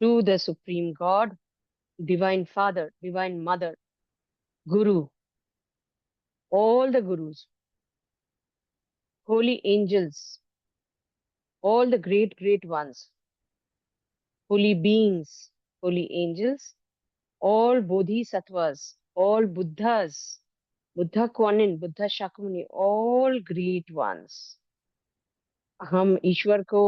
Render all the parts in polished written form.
to the Supreme God, Divine Father, Divine Mother, Guru, all the Gurus, holy angels, all the great, great ones, holy beings, holy angels, all Bodhisattvas, all Buddhas, Buddha Kuan Buddha Shakyamuni, all great ones. हम ईश्वर को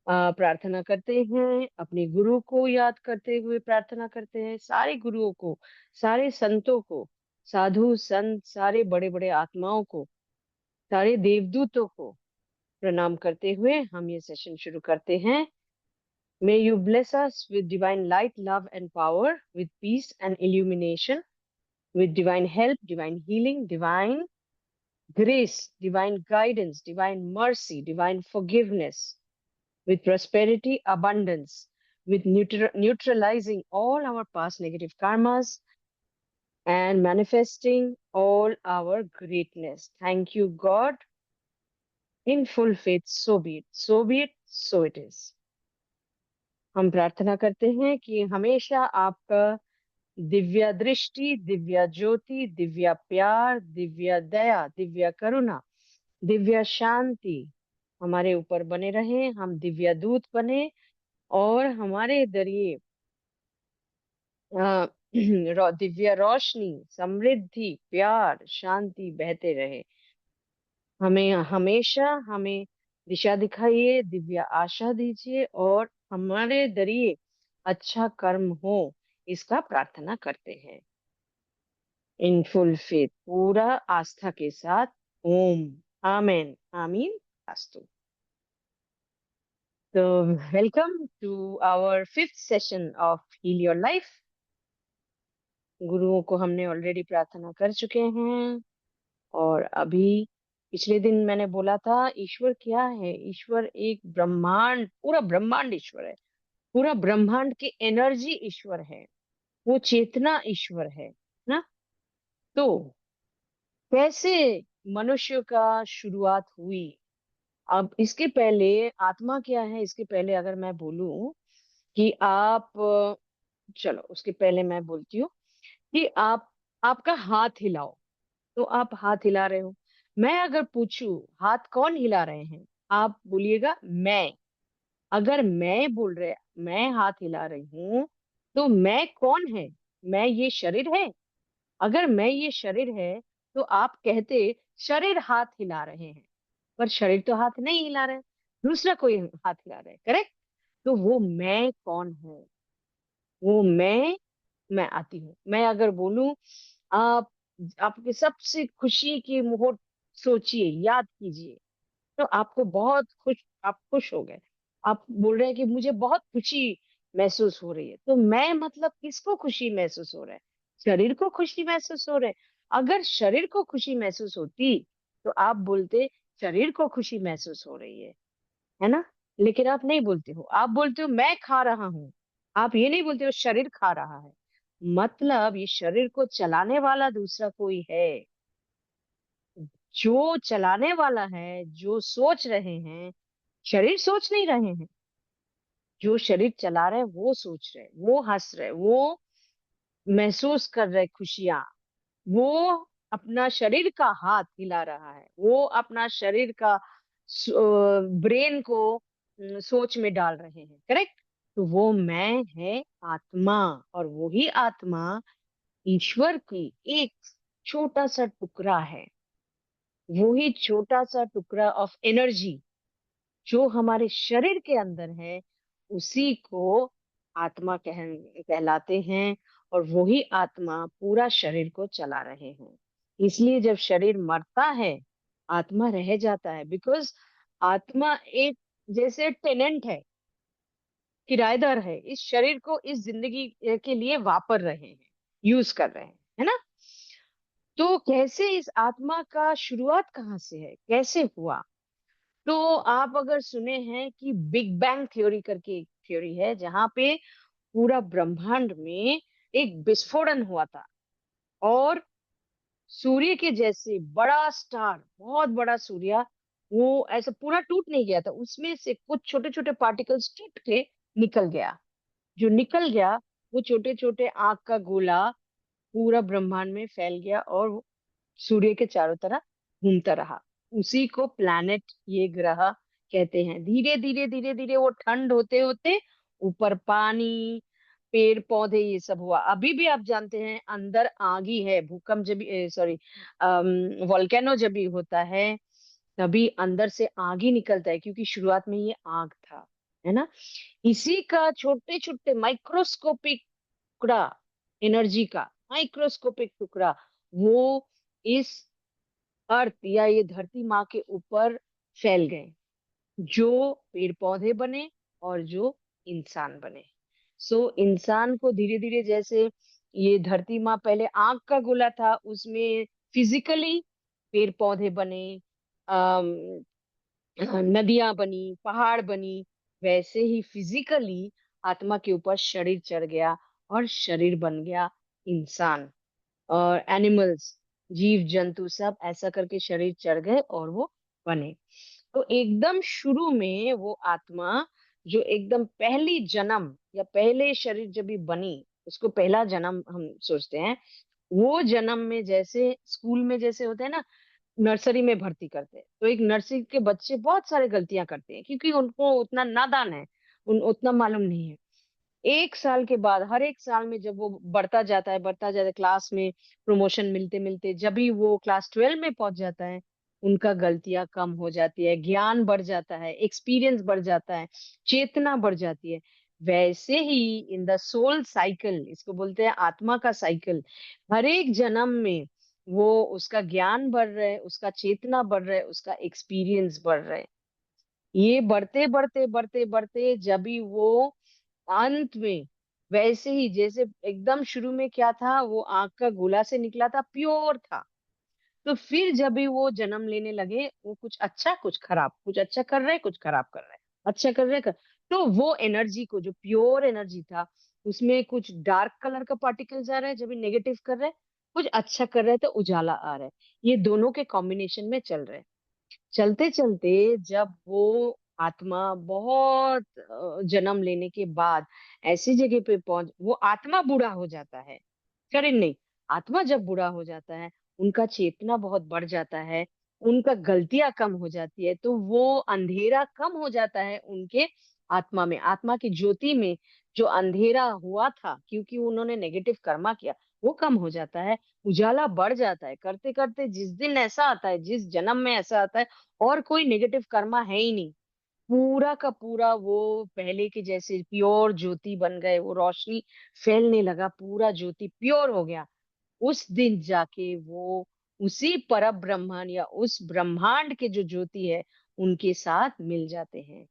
प्रार्थना करते हैं, अपने गुरु को याद करते हुए प्रार्थना करते हैं, सारे गुरुओं को, सारे संतों को, साधु संत, सारे बड़े बड़े आत्माओं को, सारे देवदूतों को प्रणाम करते हुए हम ये सेशन शुरू करते हैं. May you bless us with divine light, love and power, with peace and illumination, with divine help, divine healing, divine grace, divine guidance, divine mercy, divine forgiveness, with prosperity, abundance, with neutralizing all our past negative karmas and manifesting all our greatness. Thank you, God. In full faith, so be it. So be it, so it is. हम प्रार्थना करते हैं कि हमेशा आपका दिव्य दृष्टि, दिव्य ज्योति, दिव्य प्यार, दिव्य दया, दिव्य करुणा, दिव्य शांति हमारे ऊपर बने रहे, हम दिव्य दूत बने और हमारे जरिए दिव्य रोशनी, समृद्धि, प्यार, शांति बहते रहे. हमें हमेशा हमें दिशा दिखाइए, दिव्य आशा दीजिए और हमारे जरिए अच्छा कर्म हो, इसका प्रार्थना करते हैं. इन फुल फेथ, पूरा आस्था के साथ. ओम. आमेन. आमीन. अस्तु. So, welcome to our fifth session of Heal Your Life. गुरुओं को हमने ऑलरेडी प्रार्थना कर चुके हैं और अभी पिछले दिन मैंने बोला था ईश्वर क्या है. ईश्वर एक ब्रह्मांड, पूरा ब्रह्मांड ईश्वर है. पूरा ब्रह्मांड की एनर्जी ईश्वर है. वो चेतना ईश्वर है ना. तो कैसे मनुष्य का शुरुआत हुई. अब इसके पहले आत्मा क्या है, इसके पहले अगर मैं बोलूं कि आप, चलो उसके पहले मैं बोलती हूँ कि आपका हाथ हिलाओ. तो आप हाथ हिला रहे हो. मैं अगर पूछूं हाथ कौन हिला रहे हैं, आप बोलिएगा मैं. अगर मैं बोल रहे मैं हाथ हिला रही हूं, तो मैं कौन है. मैं ये शरीर है. अगर मैं ये शरीर है तो आप कहते शरीर हाथ हिला रहे हैं, पर शरीर तो हाथ नहीं हिला रहे, दूसरा कोई हाथ हिला रहे. करेक्ट. तो वो मैं कौन है. वो मैं आती हूँ. मैं अगर बोलूं आप आपके सबसे खुशी की मुहूर्त सोचिए, याद कीजिए, तो आपको बहुत खुश, आप खुश हो गए. आप बोल रहे हैं कि मुझे बहुत खुशी महसूस हो रही है. तो मैं मतलब किसको खुशी महसूस हो रहा है. शरीर को खुशी महसूस हो रहा है. अगर शरीर को खुशी महसूस होती तो आप बोलते शरीर को खुशी महसूस हो रही है ना. लेकिन आप नहीं बोलते हो. आप बोलते हो मैं खा रहा हूँ. आप ये नहीं बोलते हो शरीर खा रहा है. मतलब ये शरीर को चलाने वाला दूसरा कोई है. जो चलाने वाला है, जो सोच रहे हैं, शरीर सोच नहीं रहे हैं. जो शरीर चला रहे हैं वो सोच रहे हैं, वो हंस रहे हैं, वो महसूस कर रहे खुशियां. वो अपना शरीर का हाथ हिला रहा है. वो अपना शरीर का ब्रेन को सोच में डाल रहे हैं. करेक्ट. तो वो मैं है आत्मा. और वही आत्मा ईश्वर की एक छोटा सा टुकड़ा है. वही छोटा सा टुकड़ा ऑफ एनर्जी जो हमारे शरीर के अंदर है, उसी को आत्मा कहलाते हैं. और वही आत्मा पूरा शरीर को चला रहे हैं. इसलिए जब शरीर मरता है, आत्मा रह जाता है. बिकॉज आत्मा एक जैसे टेनेंट है, किराएदार है. इस शरीर को इस जिंदगी के लिए वापर रहे हैं, यूज कर रहे हैं, है ना. तो कैसे इस आत्मा का शुरुआत कहाँ से है, कैसे हुआ. तो आप अगर सुने हैं कि बिग बैंग थ्योरी करके एक थ्योरी है, जहां पे पूरा ब्रह्मांड में एक विस्फोटन हुआ था और सूर्य के जैसे बड़ा स्टार, बहुत बड़ा सूर्य, वो ऐसा पूरा टूट नहीं गया था. उसमें से कुछ छोटे छोटे पार्टिकल्स टूट के निकल गया. जो निकल गया वो छोटे छोटे आग का गोला पूरा ब्रह्मांड में फैल गया और वो सूर्य के चारों तरफ घूमता रहा। उसी को प्लैनेट, ये ग्रह कहते हैं। धीरे धीरे धीरे धीरे वो ठंड होते होते ऊपर पानी, पेड़ पौधे, ये सब हुआ। अभी भी आप जानते हैं अंदर आग ही है। भूकंप जब भी, सॉरी, वोल्केनो जब भी होता है तभी अंदर से आग ही निकलता है, क्योंकि शुरुआत में ये आग था, है ना। इसी का छोटे छोटे माइक्रोस्कोपिक टुकड़ा, एनर्जी का माइक्रोस्कोपिक टुकड़ा, वो इस अर्थ या ये धरती माँ के ऊपर फैल गए, जो पेड़ पौधे बने और जो इंसान बने। सो इंसान को धीरे धीरे, जैसे ये धरती माँ पहले आग का गोला था, उसमें फिजिकली पेड़ पौधे बने, नदियां बनी, पहाड़ बनी, वैसे ही फिजिकली आत्मा के ऊपर शरीर चढ़ गया और शरीर बन गया इंसान। और एनिमल्स, जीव जंतु सब ऐसा करके शरीर चढ़ गए और वो बने। तो एकदम शुरू में वो आत्मा, जो एकदम पहली जन्म या पहले शरीर जब भी बनी, उसको पहला जन्म हम सोचते हैं। वो जन्म में जैसे स्कूल में जैसे होता है ना, नर्सरी में भर्ती करते हैं, तो एक नर्सरी के बच्चे बहुत सारे गलतियां करते हैं, क्योंकि उनको उतना नादान है, उतना मालूम नहीं है। एक साल के बाद, हर एक साल में जब वो बढ़ता जाता है क्लास में, प्रमोशन मिलते मिलते जब भी वो क्लास 12 में पहुंच जाता है, उनका गलतियां कम हो जाती है, ज्ञान बढ़ जाता है, एक्सपीरियंस बढ़ जाता है, चेतना बढ़ जाती है। वैसे ही इन द सोल साइकिल, इसको बोलते हैं आत्मा का साइकिल, हर एक जन्म में वो उसका ज्ञान बढ़ रहा है, उसका चेतना बढ़ रहा है, उसका एक्सपीरियंस बढ़ रहा है। ये बढ़ते बढ़ते बढ़ते बढ़ते जब भी वो अंत में, वैसे ही जैसे एकदम शुरू में क्या था, वो आग का गोला से निकला था, प्योर था। तो फिर जब भी वो जन्म लेने लगे, वो कुछ अच्छा कुछ खराब, कुछ अच्छा कर रहे कुछ खराब कर रहे, अच्छा कर रहे तो वो एनर्जी को, जो प्योर एनर्जी था, उसमें कुछ डार्क कलर का पार्टिकल्स आ रहा है जब भी नेगेटिव कर रहे, कुछ अच्छा कर रहे तो उजाला आ रहा है। ये दोनों के कॉम्बिनेशन में चल रहे। चलते चलते जब वो आत्मा बहुत जन्म लेने के बाद ऐसी जगह पे पहुंच, वो आत्मा बूढ़ा हो जाता है, शरीर नहीं। आत्मा जब बूढ़ा हो जाता है, उनका चेतना बहुत बढ़ जाता है, उनका गलतियां कम हो जाती है, तो वो अंधेरा कम हो जाता है उनके आत्मा में, आत्मा की ज्योति में। जो अंधेरा हुआ था क्योंकि उन्होंने नेगेटिव कर्मा किया, वो कम हो जाता है, उजाला बढ़ जाता है। करते करते जिस दिन ऐसा आता है, जिस जन्म में ऐसा आता है, और कोई नेगेटिव कर्मा है ही नहीं, पूरा का पूरा वो पहले के जैसे प्योर ज्योति बन गए, वो रोशनी फैलने लगा, पूरा ज्योति प्योर हो गया। उस दिन जाके वो उसी पर ब्रह्मांड या उस ब्रह्मांड के जो ज्योति है, उनके साथ मिल जाते हैं।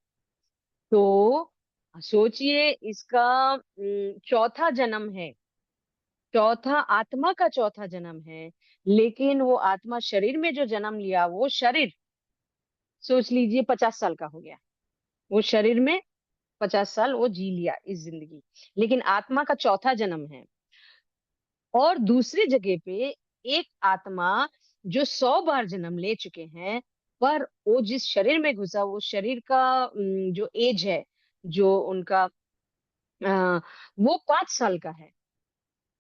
तो सोचिए, इसका चौथा जन्म है, चौथा आत्मा का चौथा जन्म है। लेकिन वो आत्मा शरीर में जो जन्म लिया, वो शरीर सोच लीजिए 50 साल का हो गया। वो शरीर में 50 साल वो जी लिया इस जिंदगी। लेकिन आत्मा का चौथा जन्म है। और दूसरी जगह पे एक आत्मा जो 100 बार जन्म ले चुके हैं, पर वो जिस शरीर में घुसा, वो शरीर का जो एज है, जो उनका वो 5 साल का है,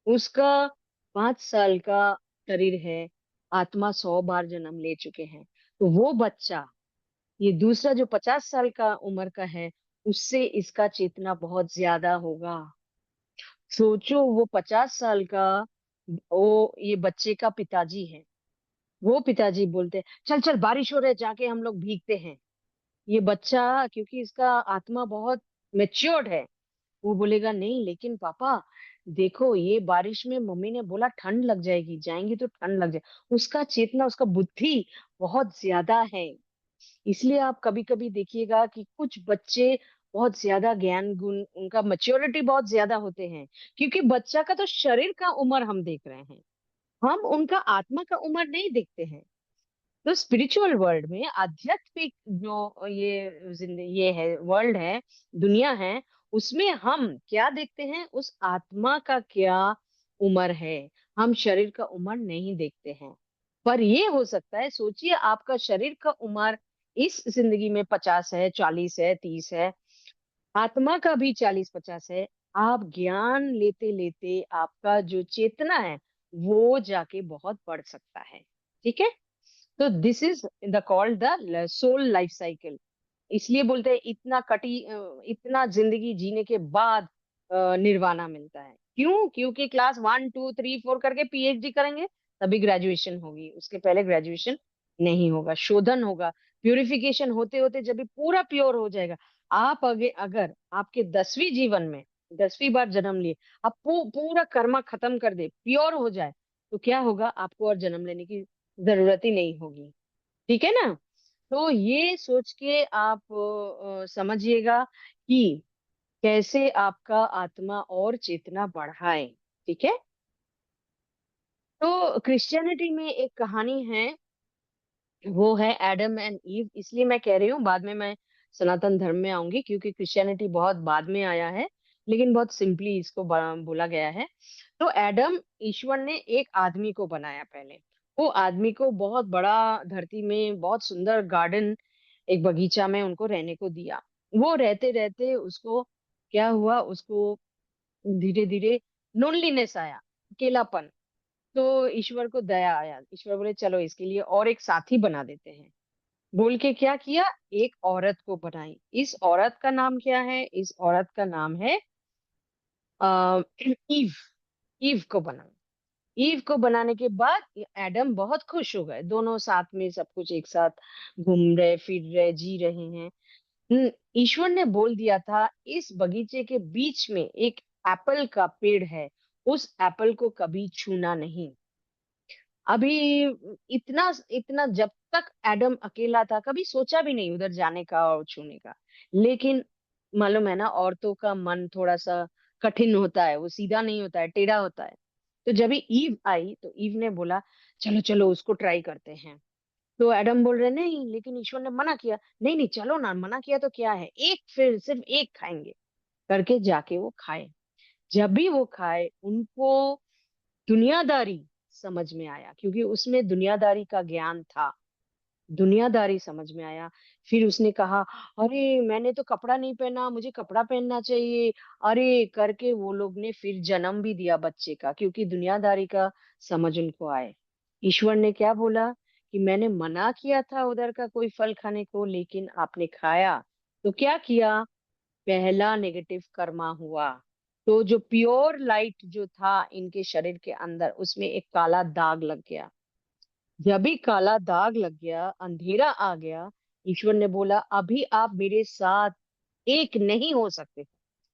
उसका 5 साल का शरीर है। आत्मा 100 बार जन्म ले चुके हैं। तो वो बच्चा, ये दूसरा जो 50 साल का उम्र का है, उससे इसका चेतना बहुत ज्यादा होगा। सोचो, वो 50 साल का, वो ये बच्चे का पिताजी है। वो पिताजी बोलते हैं, चल चल बारिश हो रहा है, जाके हम लोग भीगते हैं। ये बच्चा, क्योंकि इसका आत्मा बहुत मेच्योर्ड है, वो बोलेगा नहीं, लेकिन पापा देखो, ये बारिश में मम्मी ने बोला ठंड लग जाएगी, जाएंगी तो ठंड लग जाए। उसका चेतना, उसका बुद्धि बहुत ज्यादा है। इसलिए आप कभी कभी देखिएगा कि कुछ बच्चे बहुत ज्यादा ज्ञान गुण, उनका मैच्योरिटी बहुत ज्यादा होते हैं, क्योंकि बच्चा का तो शरीर का उम्र हम देख रहे हैं, हम उनका आत्मा का उम्र नहीं देखते हैं। तो स्पिरिचुअल वर्ल्ड में, आध्यात्मिक जो ये है, वर्ल्ड है, दुनिया है, उसमें हम क्या देखते हैं, उस आत्मा का क्या उम्र है। हम शरीर का उम्र नहीं देखते हैं। पर ये हो सकता है, सोचिए आपका शरीर का उम्र इस जिंदगी में 50 है, 40 है, 30 है, आत्मा का भी 40 50 है। आप ज्ञान लेते लेते आपका जो चेतना है वो जाके बहुत बढ़ सकता है। ठीक है। तो this is the called the soul life cycle. इसलिए बोलते हैं इतना जिंदगी जीने के बाद निर्वाणा मिलता है। क्यों? क्योंकि क्लास 1 2 3 4 करके पीएचडी करेंगे तभी ग्रेजुएशन होगी, उसके पहले ग्रेजुएशन नहीं होगा। शोधन होगा, प्यूरिफिकेशन होते होते जब ये पूरा प्योर हो जाएगा। आप अगर आपके 10वीं जीवन में 10वीं बार जन्म लिए, आप पूरा कर्मा खत्म कर दे, प्योर हो जाए, तो क्या होगा? आपको और जन्म लेने की जरूरत ही नहीं होगी। ठीक है ना? तो ये सोच के आप समझिएगा कि कैसे आपका आत्मा और चेतना बढ़ाए। ठीक है। तो क्रिश्चियनिटी में एक कहानी है, वो है एडम एंड ईव। इसलिए मैं कह रही हूँ, बाद में मैं सनातन धर्म में आऊंगी, क्योंकि क्रिश्चियनिटी बहुत बाद में आया है, लेकिन बहुत सिंपली इसको बोला गया है। तो एडम, ईश्वर ने एक आदमी को बनाया पहले। वो आदमी को बहुत बड़ा धरती में बहुत सुंदर गार्डन, एक बगीचा में उनको रहने को दिया। वो रहते रहते उसको क्या हुआ? उसको धीरे धीरे लोनलीनेस आया, अकेलापन। तो ईश्वर को दया आया, ईश्वर बोले चलो इसके लिए और एक साथी बना देते हैं। बोल के क्या किया? एक औरत को बनाई। इस औरत का नाम क्या है? इस औरत का नाम है ईव। ईव को बनाया। ईव को बनाने के बाद ये एडम बहुत खुश हो गए, दोनों साथ में सब कुछ एक साथ घूम रहे, फिर रहे, जी रहे हैं। ईश्वर ने बोल दिया था इस बगीचे के बीच में एक एप्पल का पेड़ है, उस एप्पल को कभी छूना नहीं। अभी इतना इतना जब तक एडम अकेला था कभी सोचा भी नहीं उधर जाने का और छूने का। लेकिन मालूम है ना, औरतों का मन थोड़ा सा कठिन होता है, वो सीधा नहीं होता है, टेढ़ा होता है। तो जब ईव आई तो ईव ने बोला चलो चलो उसको ट्राई करते हैं। तो एडम बोल रहे नहीं, लेकिन ईश्वर ने मना किया। नहीं नहीं चलो ना, मना किया तो क्या है, एक, फिर सिर्फ एक खाएंगे करके जाके वो खाए। जब भी वो खाए उनको दुनियादारी समझ में आया, क्योंकि उसमें दुनियादारी का ज्ञान था। दुनियादारी समझ में आया। फिर उसने कहा अरे मैंने तो कपड़ा नहीं पहना, मुझे कपड़ा पहनना चाहिए। अरे करके वो लोग ने फिर जन्म भी दिया बच्चे का, क्योंकि दुनियादारी का समझ उनको आए। ईश्वर ने क्या बोला कि मैंने मना किया था उधर का कोई फल खाने को, लेकिन आपने खाया। तो क्या किया? पहला नेगेटिव कर्मा हुआ। तो जो प्योर लाइट जो था इनके शरीर के अंदर, उसमें एक काला दाग लग गया। जब भी काला दाग लग गया, अंधेरा आ गया, ईश्वर ने बोला अभी आप मेरे साथ एक नहीं हो सकते,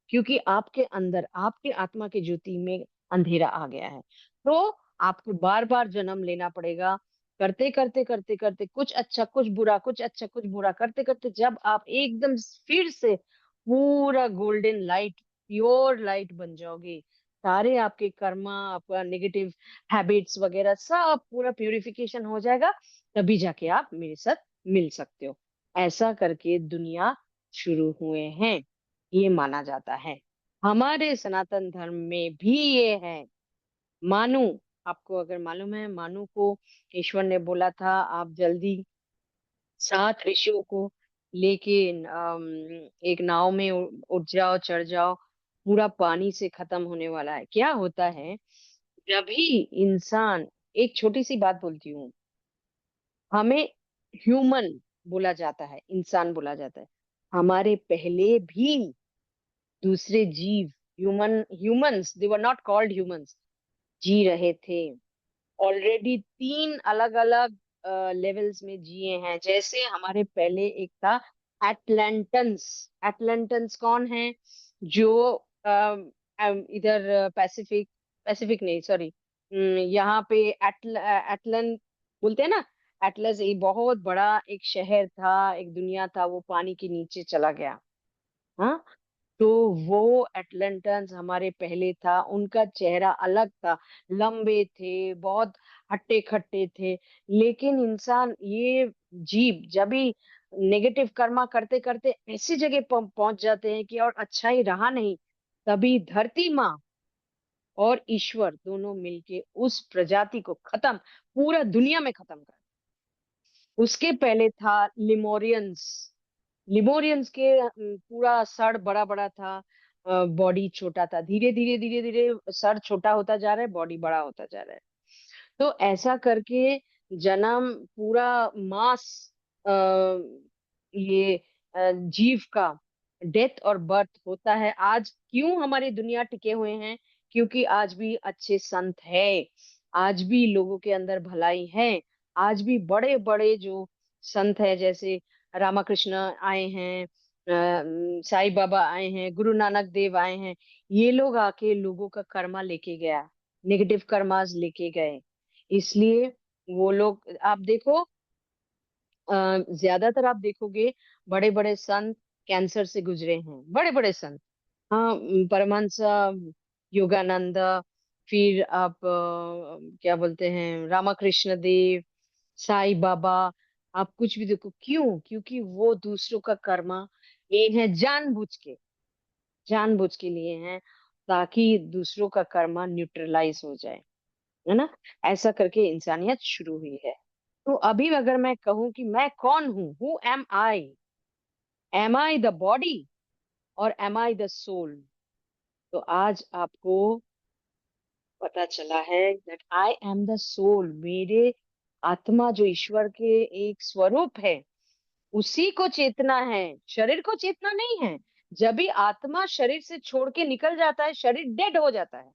क्योंकि आपके अंदर, आपके आत्मा की ज्योति में अंधेरा आ गया है। तो आपको बार बार जन्म लेना पड़ेगा। करते करते करते करते कुछ अच्छा कुछ बुरा, कुछ अच्छा कुछ बुरा करते करते जब आप एकदम फिर से पूरा गोल्डन लाइट, प्योर लाइट बन जाओगे, सारे आपके कर्मा, आपका नेगेटिव हैबिट्स वगैरह सब पूरा प्यूरिफिकेशन हो जाएगा, तभी जाके आप मेरे साथ मिल सकते हो। ऐसा करके दुनिया शुरू हुए हैं, ये माना जाता है। हमारे सनातन धर्म में भी ये है। मानु, आपको अगर मालूम है, मानु को ईश्वर ने बोला था आप जल्दी 7 ऋषियों को लेके एक नाव में उठ जाओ, चढ़ जाओ, पूरा पानी से खत्म होने वाला है। क्या होता है जब भी इंसान, एक छोटी सी बात बोलती हूँ, हमें ह्यूमन बोला जाता है, इंसान बोला जाता है। हमारे पहले भी दूसरे जीव, humans, they were not called humans, जी रहे थे। ऑलरेडी 3 अलग अलग लेवल्स में जिए हैं। जैसे हमारे पहले एक था एटलांटन्स। एटलांटन्स कौन है? जो इधर पैसिफिक, पैसिफिक नहीं सॉरी, यहाँ पे एटलन बोलते हैं ना। एटलस एक बहुत बड़ा एक शहर था, एक दुनिया था, वो पानी के नीचे चला गया। हाँ। तो वो एटलांटन्स हमारे पहले था, उनका चेहरा अलग था, लंबे थे, बहुत हट्टे खट्टे थे। लेकिन इंसान, ये जीव जब भी नेगेटिव कर्मा करते करते ऐसी जगह पहुंच जाते हैं कि और अच्छा ही रहा नहीं, तभी धरती माँ और ईश्वर दोनों मिलके उस प्रजाति को खत्म, पूरा दुनिया में खत्म कर। उसके पहले था लिमोरियंस। लिमोरियंस के पूरा सड़ बड़ा बड़ा था। बॉडी छोटा था, धीरे धीरे धीरे धीरे सर छोटा होता जा रहा है, बॉडी बड़ा होता जा रहा है। तो ऐसा करके जन्म पूरा मास, ये जीव का डेथ और बर्थ होता है। आज क्यों हमारी दुनिया टिके हुए हैं? क्योंकि आज भी अच्छे संत है, आज भी लोगों के अंदर भलाई है, आज भी बड़े बड़े जो संत है, जैसे रामकृष्ण आए हैं, साईं बाबा आए हैं, गुरु नानक देव आए हैं। ये लोग आके लोगों का कर्मा लेके गया, नेगेटिव कर्मास लेके गए। इसलिए वो लोग, आप देखो, ज्यादातर आप देखोगे बड़े बड़े संत कैंसर से गुजरे हैं, बड़े बड़े संत। हाँ, परमहंस योगानंद, फिर आप क्या बोलते हैं, रामकृष्ण देव, साईं बाबा, आप कुछ भी देखो, क्यों? क्योंकि वो दूसरों का कर्मा ये है, जानबूझ के लिए हैं, ताकि दूसरों का कर्मा न्यूट्रलाइज हो जाए, है ना। ऐसा करके इंसानियत शुरू हुई है। तो अभी अगर मैं कहूं कि मैं कौन हूं, who am I the body और एम आई द सोल, तो आज आपको पता चला है that I am the soul. मेरे आत्मा जो ईश्वर के एक स्वरूप है, उसी को चेतना है, शरीर को चेतना नहीं है। जब भी आत्मा शरीर से छोड़ के निकल जाता है, शरीर डेड हो जाता है,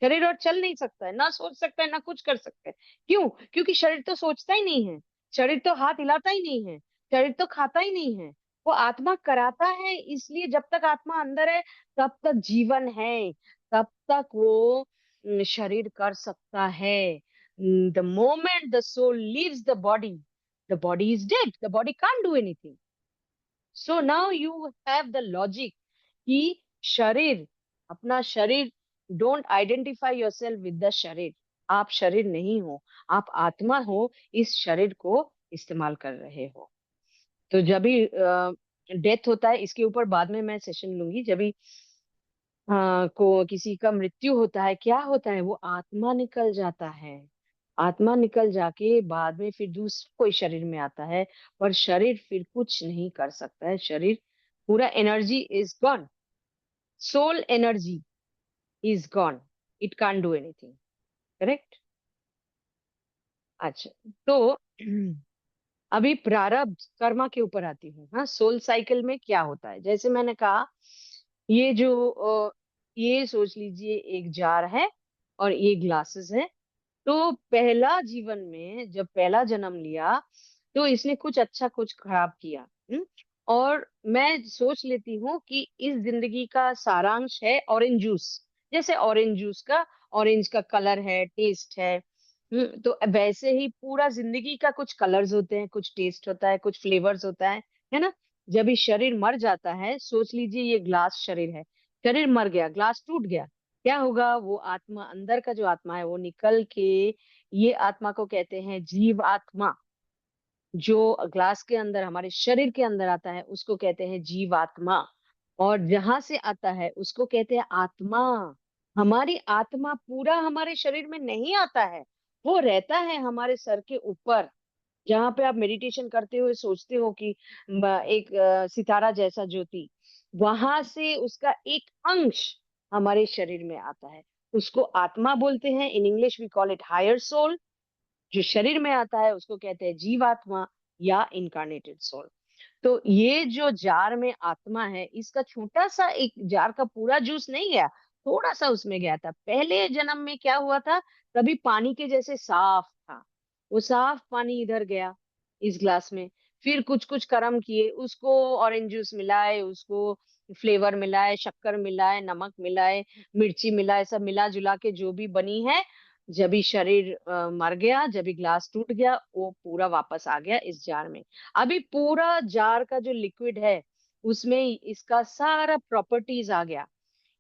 शरीर और चल नहीं सकता है, ना सोच सकता है, ना कुछ कर सकता है। क्यों? क्योंकि शरीर तो सोचता ही नहीं है, शरीर तो हाथ हिलाता ही नहीं है, शरीर तो खाता ही नहीं है, वो आत्मा कराता है। इसलिए जब तक आत्मा अंदर है, तब तक जीवन है, तब तक वो शरीर कर सकता है। The moment the soul leaves the body is dead, the body can't do anything. So now you have the logic कि शरीर, अपना शरीर, don't identify yourself with the शरीर। आप शरीर नहीं हो, आप आत्मा हो, इस शरीर को इस्तेमाल कर रहे हो। तो जब भी डेथ होता है, इसके ऊपर बाद में मैं सेशन लूंगी, जब भी को किसी का मृत्यु होता है, क्या होता है, वो आत्मा निकल जाता है। आत्मा निकल जाके बाद में फिर दूसरा कोई शरीर में आता है, पर शरीर फिर कुछ नहीं कर सकता है। शरीर पूरा energy is gone, soul energy is gone, it can't do anything. Correct? अच्छा, तो अभी प्रारब्ध कर्मा के ऊपर आती हूँ। हाँ, सोल साइकिल में क्या होता है, जैसे मैंने कहा, ये जो ये सोच लीजिए एक जार है और ये ग्लासेस है। तो पहला जीवन में जब पहला जन्म लिया, तो इसने कुछ अच्छा कुछ खराब किया। और मैं सोच लेती हूँ कि इस जिंदगी का सारांश है ऑरेंज जूस। जैसे ऑरेंज जूस का, ऑरेंज का कलर है, टेस्ट है। तो वैसे ही पूरा जिंदगी का कुछ कलर्स होते हैं, कुछ टेस्ट होता है, कुछ फ्लेवर्स होता है ना। जब ये शरीर मर जाता है, सोच लीजिए ये ग्लास शरीर है, शरीर मर गया, ग्लास टूट गया, क्या होगा? वो आत्मा, अंदर का जो आत्मा है, वो निकल के, ये आत्मा को कहते हैं जीव आत्मा। जो ग्लास के अंदर, हमारे शरीर के अंदर आता है, उसको कहते हैं जीव आत्मा। और जहां से आता है उसको कहते हैं आत्मा। हमारी आत्मा पूरा हमारे शरीर में नहीं आता है, वो रहता है हमारे सर के ऊपर। जहां पे आप मेडिटेशन करते हुए सोचते हो कि एक सितारा जैसा ज्योति, वहां से उसका एक अंश हमारे शरीर में आता है, उसको आत्मा बोलते हैं। In English we call it higher soul. जो शरीर में आता है उसको कहते हैं जीवात्मा या इनकारनेटेड सोल। तो ये जो जार में आत्मा है, इसका छोटा सा एक जार का पूरा जूस नहीं गया, थोड़ा सा उसमें गया था। पहले जन्म में क्या हुआ था, कभी पानी के जैसे साफ था, वो साफ पानी इधर गया इस ग्लास में। फिर कुछ कुछ कर्म किए, उसको ऑरेंज जूस मिलाए, उसको फ्लेवर मिलाए, शक्कर मिलाए, नमक मिलाए, मिर्ची मिलाए, सब मिला जुला के जो भी बनी है, जब भी शरीर मर गया, जब भी ग्लास टूट गया, वो पूरा वापस आ गया इस जार में। अभी पूरा जार का जो लिक्विड है, उसमें इसका सारा प्रॉपर्टीज आ गया।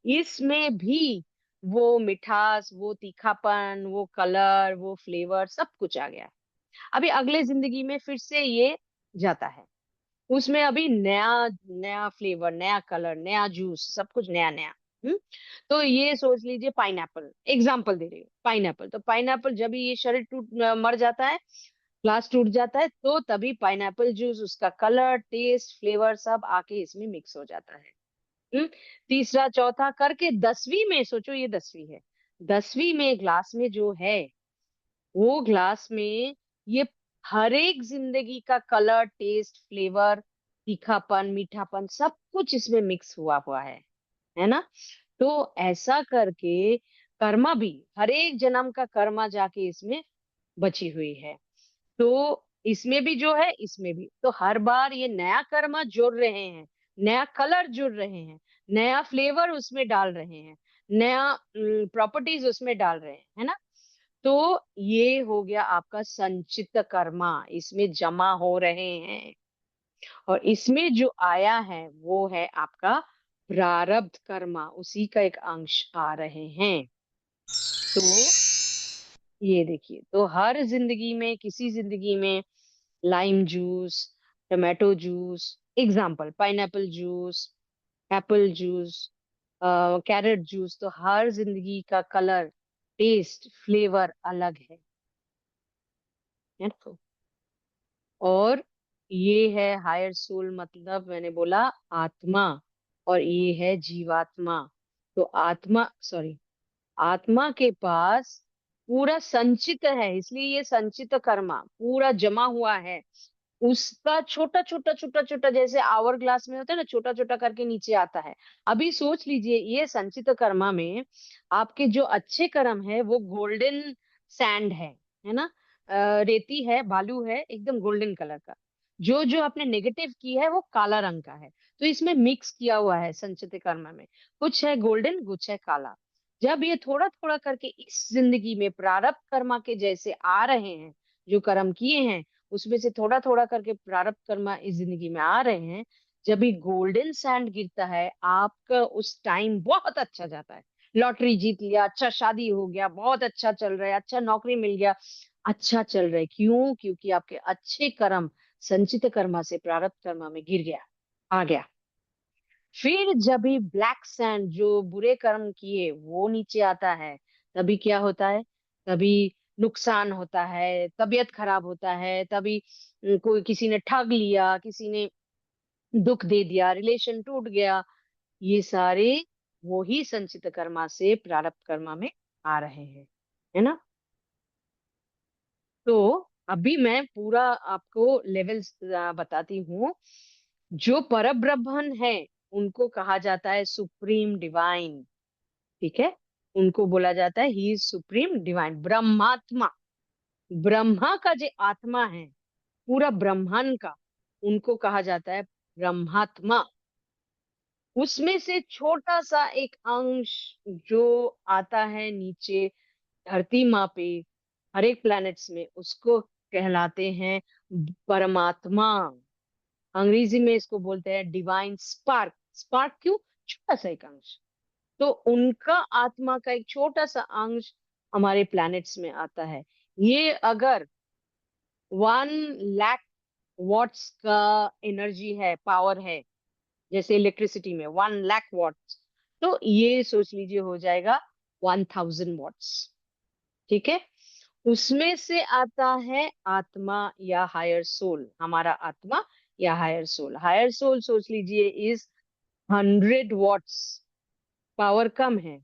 इसमें भी वो मिठास, वो तीखापन, वो कलर, वो फ्लेवर, सब कुछ आ गया। अभी अगले जिंदगी में फिर से ये जाता है, उसमें अभी नया नया फ्लेवर, नया कलर, नया जूस, सब कुछ नया नया। हम्म तो ये सोच लीजिए, पाइनएप्पल एग्जाम्पल दे रही हूँ, पाइनएप्पल। तो पाइनएप्पल जब भी ये शरीर मर जाता है, ग्लास टूट जाता है, तो तभी पाइनएप्पल जूस, उसका कलर, टेस्ट, फ्लेवर सब आके इसमें मिक्स हो जाता है। तीसरा चौथा करके 10वीं में, सोचो ये 10वीं है, 10वीं में ग्लास में जो है, वो ग्लास में ये हर एक जिंदगी का कलर, टेस्ट, फ्लेवर, तीखापन, मीठापन, सब कुछ इसमें मिक्स हुआ हुआ है ना। तो ऐसा करके कर्मा भी, हर एक जन्म का कर्मा जाके इसमें बची हुई है। तो इसमें भी जो है, इसमें भी, तो हर बार ये नया कर्मा जोड़ रहे हैं, नया कलर जुड़ रहे हैं, नया फ्लेवर उसमें डाल रहे हैं, नया प्रॉपर्टीज उसमें डाल रहे हैं, है ना। तो ये हो गया आपका संचित कर्मा, इसमें जमा हो रहे हैं। और इसमें जो आया है वो है आपका प्रारब्ध कर्मा, उसी का एक अंश आ रहे हैं। तो ये देखिए, तो हर जिंदगी में, किसी जिंदगी में lime juice, tomato juice, example pineapple juice, Apple juice, carrot juice, तो हर जिंदगी का कलर, टेस्ट, फ्लेवर अलग है ना। और ये है हायर सोल, मतलब मैंने बोला आत्मा, और ये है जीवात्मा। तो आत्मा, सॉरी, आत्मा के पास पूरा संचित है, इसलिए ये संचित कर्मा पूरा जमा हुआ है। उसका छोटा छोटा छोटा छोटा, जैसे आवर ग्लास में होता है ना, छोटा छोटा करके नीचे आता है। अभी सोच लीजिए, ये संचित कर्मा में आपके जो अच्छे कर्म है वो गोल्डन सैंड है ना, रेती है, बालू है, एकदम गोल्डन कलर का। जो जो आपने नेगेटिव की है वो काला रंग का है। तो इसमें मिक्स किया हुआ है संचित कर्म में, कुछ है गोल्डन, कुछ है काला। जब ये थोड़ा थोड़ा करके इस जिंदगी में प्रारब्ध कर्मा के जैसे आ रहे हैं, जो कर्म किए हैं उसमें से थोड़ा थोड़ा करके प्रारब्ध कर्मा इस जिंदगी में आ रहे हैं, जब ये गोल्डन सैंड गिरता है, आपका उस टाइम बहुत अच्छा जाता है। लॉटरी जीत लिया, अच्छा शादी हो गया, बहुत अच्छा चल रहा है, अच्छा नौकरी मिल गया, अच्छा चल रहा है। क्यों? क्योंकि आपके अच्छे कर्म संचित कर्मा से प्रारब्ध कर्मा में गिर गया, आ गया। फिर जब भी ब्लैक सैंड, जो बुरे कर्म किए, वो नीचे आता है, तभी क्या होता है? तभी नुकसान होता है, तबीयत खराब होता है, तभी कोई, किसी ने ठग लिया, किसी ने दुख दे दिया, रिलेशन टूट गया। ये सारे वो ही संचित कर्मा से प्रारब्ध कर्मा में आ रहे हैं, है ना। तो अभी मैं पूरा आपको लेवल बताती हूँ। जो पर ब्रह्मन है, उनको कहा जाता है सुप्रीम डिवाइन, ठीक है। उनको बोला जाता है ही इज सुप्रीम डिवाइन, ब्रह्मात्मा। ब्रह्मा का जो आत्मा है, पूरा ब्रह्मांड का, उनको कहा जाता है ब्रह्मात्मा। उसमें से छोटा सा एक अंश जो आता है नीचे धरती माँ पे, हर एक प्लैनेट्स में, उसको कहलाते हैं परमात्मा। अंग्रेजी में इसको बोलते हैं डिवाइन स्पार्क। स्पार्क क्यों? छोटा सा एक अंश। तो उनका आत्मा का एक छोटा सा अंश हमारे प्लैनेट्स में आता है। ये अगर 1 लाख वॉट्स का एनर्जी है, पावर है, जैसे इलेक्ट्रिसिटी में 1 लाख वॉट्स, तो ये सोच लीजिए हो जाएगा 1000 वॉट्स, ठीक है। उसमें से आता है आत्मा या हायर सोल, हमारा आत्मा या हायर सोल। हायर सोल सोच लीजिए इज 100 वॉट्स, पावर कम है।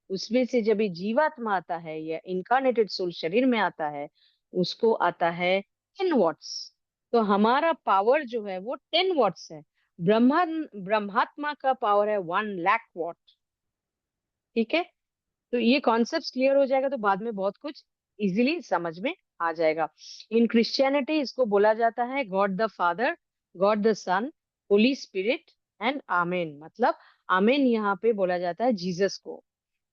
उसमें से जब ये जीवात्मा आता है या इनकारनेटेड सोल शरीर में आता है, उसको आता है 10 वॉट्स। तो हमारा पावर जो है वो 10 वॉट्स है। ब्रह्मात्मा का पावर है 1 लाख वॉट, ठीक है। तो ये कॉन्सेप्ट क्लियर हो जाएगा तो बाद में बहुत कुछ इजीली समझ में आ जाएगा। इन क्रिश्चियनिटी इसको बोला जाता है God the Father, God the Son, Holy Spirit and amen. मतलब आमेन यहाँ पे बोला जाता है जीसस को।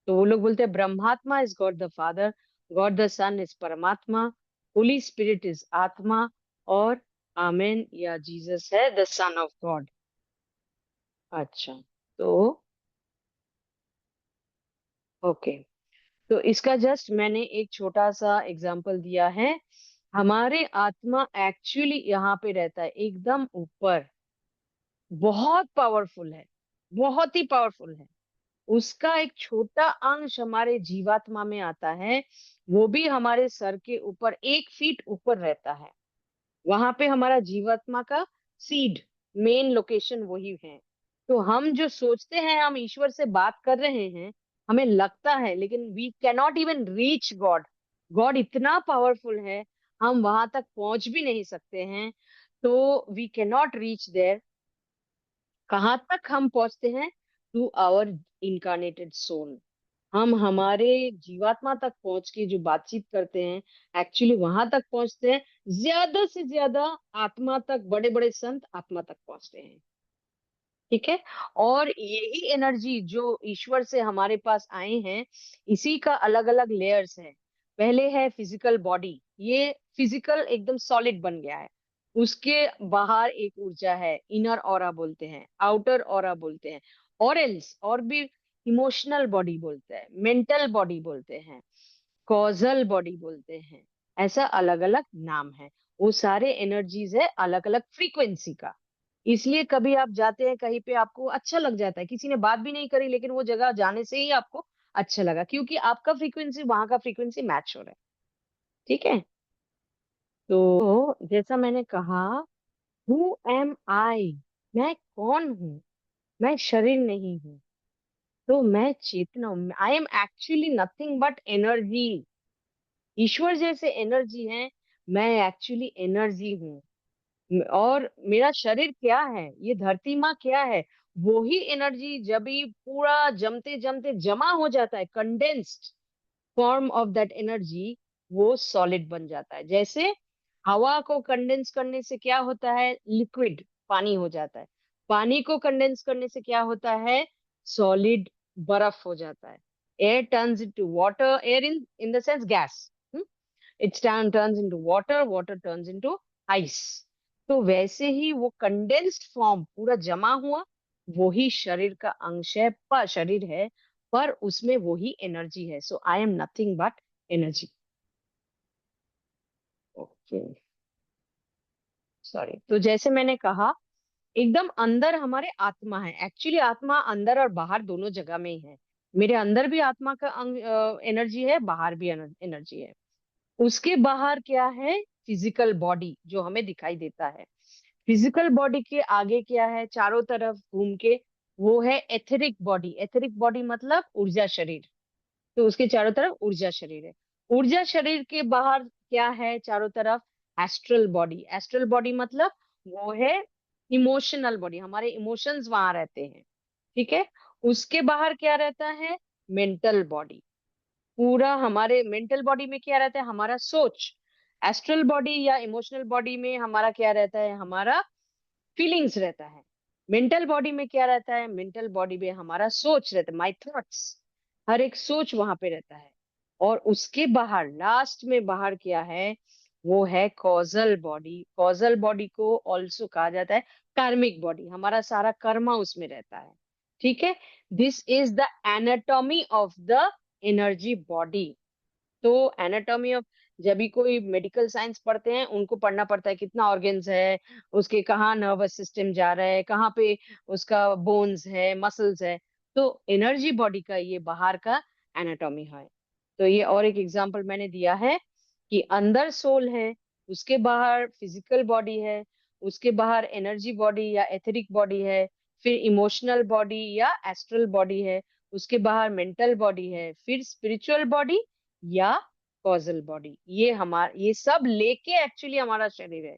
तो वो लोग बोलते हैं ब्रह्मात्मा is God the Father, God the Son is परमात्मा, होली स्पिरिट इज आत्मा, और आमेन या जीसस है द सन ऑफ गॉड। अच्छा, तो ओके, तो इसका जस्ट मैंने एक छोटा सा एग्जांपल दिया है। हमारे आत्मा एक्चुअली यहाँ पे रहता है एकदम ऊपर, बहुत पावरफुल है, बहुत ही पावरफुल है। उसका एक छोटा अंश हमारे जीवात्मा में आता है, वो भी हमारे सर के ऊपर 1 फीट ऊपर रहता है। वहां पे हमारा जीवात्मा का सीड, मेन लोकेशन वही है। तो हम जो सोचते हैं हम ईश्वर से बात कर रहे हैं, हमें लगता है, लेकिन we can not even reach God. God इतना पावरफुल है, हम वहां तक पहुंच भी नहीं सकते हैं। तो we can not reach there. कहाँ तक हम पहुंचते हैं? To our incarnated soul. हम हमारे जीवात्मा तक पहुंच के जो बातचीत करते हैं, एक्चुअली वहां तक पहुंचते हैं। ज्यादा से ज्यादा आत्मा तक, बड़े बड़े संत आत्मा तक पहुंचते हैं। ठीक है। और यही एनर्जी जो ईश्वर से हमारे पास आए हैं, इसी का अलग अलग लेयर्स है। पहले है फिजिकल बॉडी, ये फिजिकल एकदम सॉलिड बन गया है। उसके बाहर एक ऊर्जा है, इनर ऑरा बोलते हैं, आउटर ऑरा बोलते हैं, और एल्स और भी इमोशनल बॉडी बोलते हैं, मेंटल बॉडी बोलते हैं, कॉजल बॉडी बोलते हैं। ऐसा अलग अलग नाम है। वो सारे एनर्जीज है अलग अलग फ्रीक्वेंसी का। इसलिए कभी आप जाते हैं कहीं पे, आपको अच्छा लग जाता है, किसी ने बात भी नहीं करी लेकिन वो जगह जाने से ही आपको अच्छा लगा, क्योंकि आपका फ्रीक्वेंसी वहां का फ्रीक्वेंसी मैच हो रहा है। ठीक है। तो जैसा मैंने कहा, हु एम आई, मैं कौन हूँ? मैं शरीर नहीं हूँ। तो मैं चेतना हूँ। I am actually nothing but energy. ईश्वर जैसे एनर्जी है, मैं एक्चुअली एनर्जी हूँ। और मेरा शरीर क्या है, ये धरती माँ क्या है? वो ही एनर्जी जब भी पूरा जमते जमते जमा हो जाता है, condensed form of that energy, वो सॉलिड बन जाता है। जैसे हवा को कंडेंस करने से क्या होता है? लिक्विड पानी हो जाता है। पानी को कंडेंस करने से क्या होता है? सॉलिड बर्फ हो जाता है। Air turns into water, air in the sense gas. It's turns into water, water turns into ice. तो वैसे ही वो कंडेंस्ड फॉर्म पूरा जमा हुआ, वो ही शरीर का अंश है, पर शरीर है, पर उसमें वही एनर्जी है। So I am nothing but energy. Okay, sorry. तो जैसे मैंने कहा, एकदम अंदर हमारे आत्मा है। एक्चुअली आत्मा अंदर और बाहर दोनों जगह में ही है। मेरे अंदर भी आत्मा का एनर्जी है, बाहर भी एनर्जी है। उसके बाहर क्या है? फिजिकल बॉडी जो हमें दिखाई देता है। फिजिकल बॉडी के आगे क्या है चारों तरफ घूम के? वो है एथेरिक बॉडी। एथेरिक बॉडी मतलब ऊर्जा शरीर। तो उसके चारों तरफ ऊर्जा शरीर है। ऊर्जा शरीर के बाहर क्या है चारों तरफ? Astral body. एस्ट्रल बॉडी मतलब वो है इमोशनल बॉडी, हमारे इमोशंस वहां रहते हैं। ठीक है। उसके बाहर क्या रहता है? Mental body. पूरा हमारे मेंटल बॉडी में क्या रहता है? हमारा सोच। एस्ट्रल बॉडी या इमोशनल बॉडी में हमारा क्या रहता है? हमारा फीलिंग्स रहता है। मेंटल बॉडी में क्या रहता है? मेंटल बॉडी में हमारा सोच रहता है, माई थॉट्स। हर एक सोच वहां पे रहता है। और उसके बाहर, लास्ट में बाहर क्या है? वो है कॉजल बॉडी। कॉजल बॉडी को ऑल्सो कहा जाता है कार्मिक बॉडी। हमारा सारा कर्मा उसमें रहता है। ठीक है। This is the anatomy of the energy body. तो एनाटॉमी ऑफ, जब भी कोई मेडिकल साइंस पढ़ते हैं उनको पढ़ना पड़ता है कितना ऑर्गन्स है, उसके कहाँ नर्वस सिस्टम जा रहा है, कहाँ पे उसका बोन्स है, मसल्स है। तो एनर्जी बॉडी का ये बाहर का एनाटॉमी है। तो ये और एक एग्जांपल मैंने दिया है कि अंदर सोल है, उसके बाहर फिजिकल बॉडी है, उसके बाहर एनर्जी बॉडी या एथेरिक बॉडी है, फिर इमोशनल बॉडी या एस्ट्रल बॉडी है, उसके बाहर मेंटल बॉडी है, फिर स्पिरिचुअल बॉडी या कॉजल बॉडी। ये सब लेके एक्चुअली हमारा शरीर है।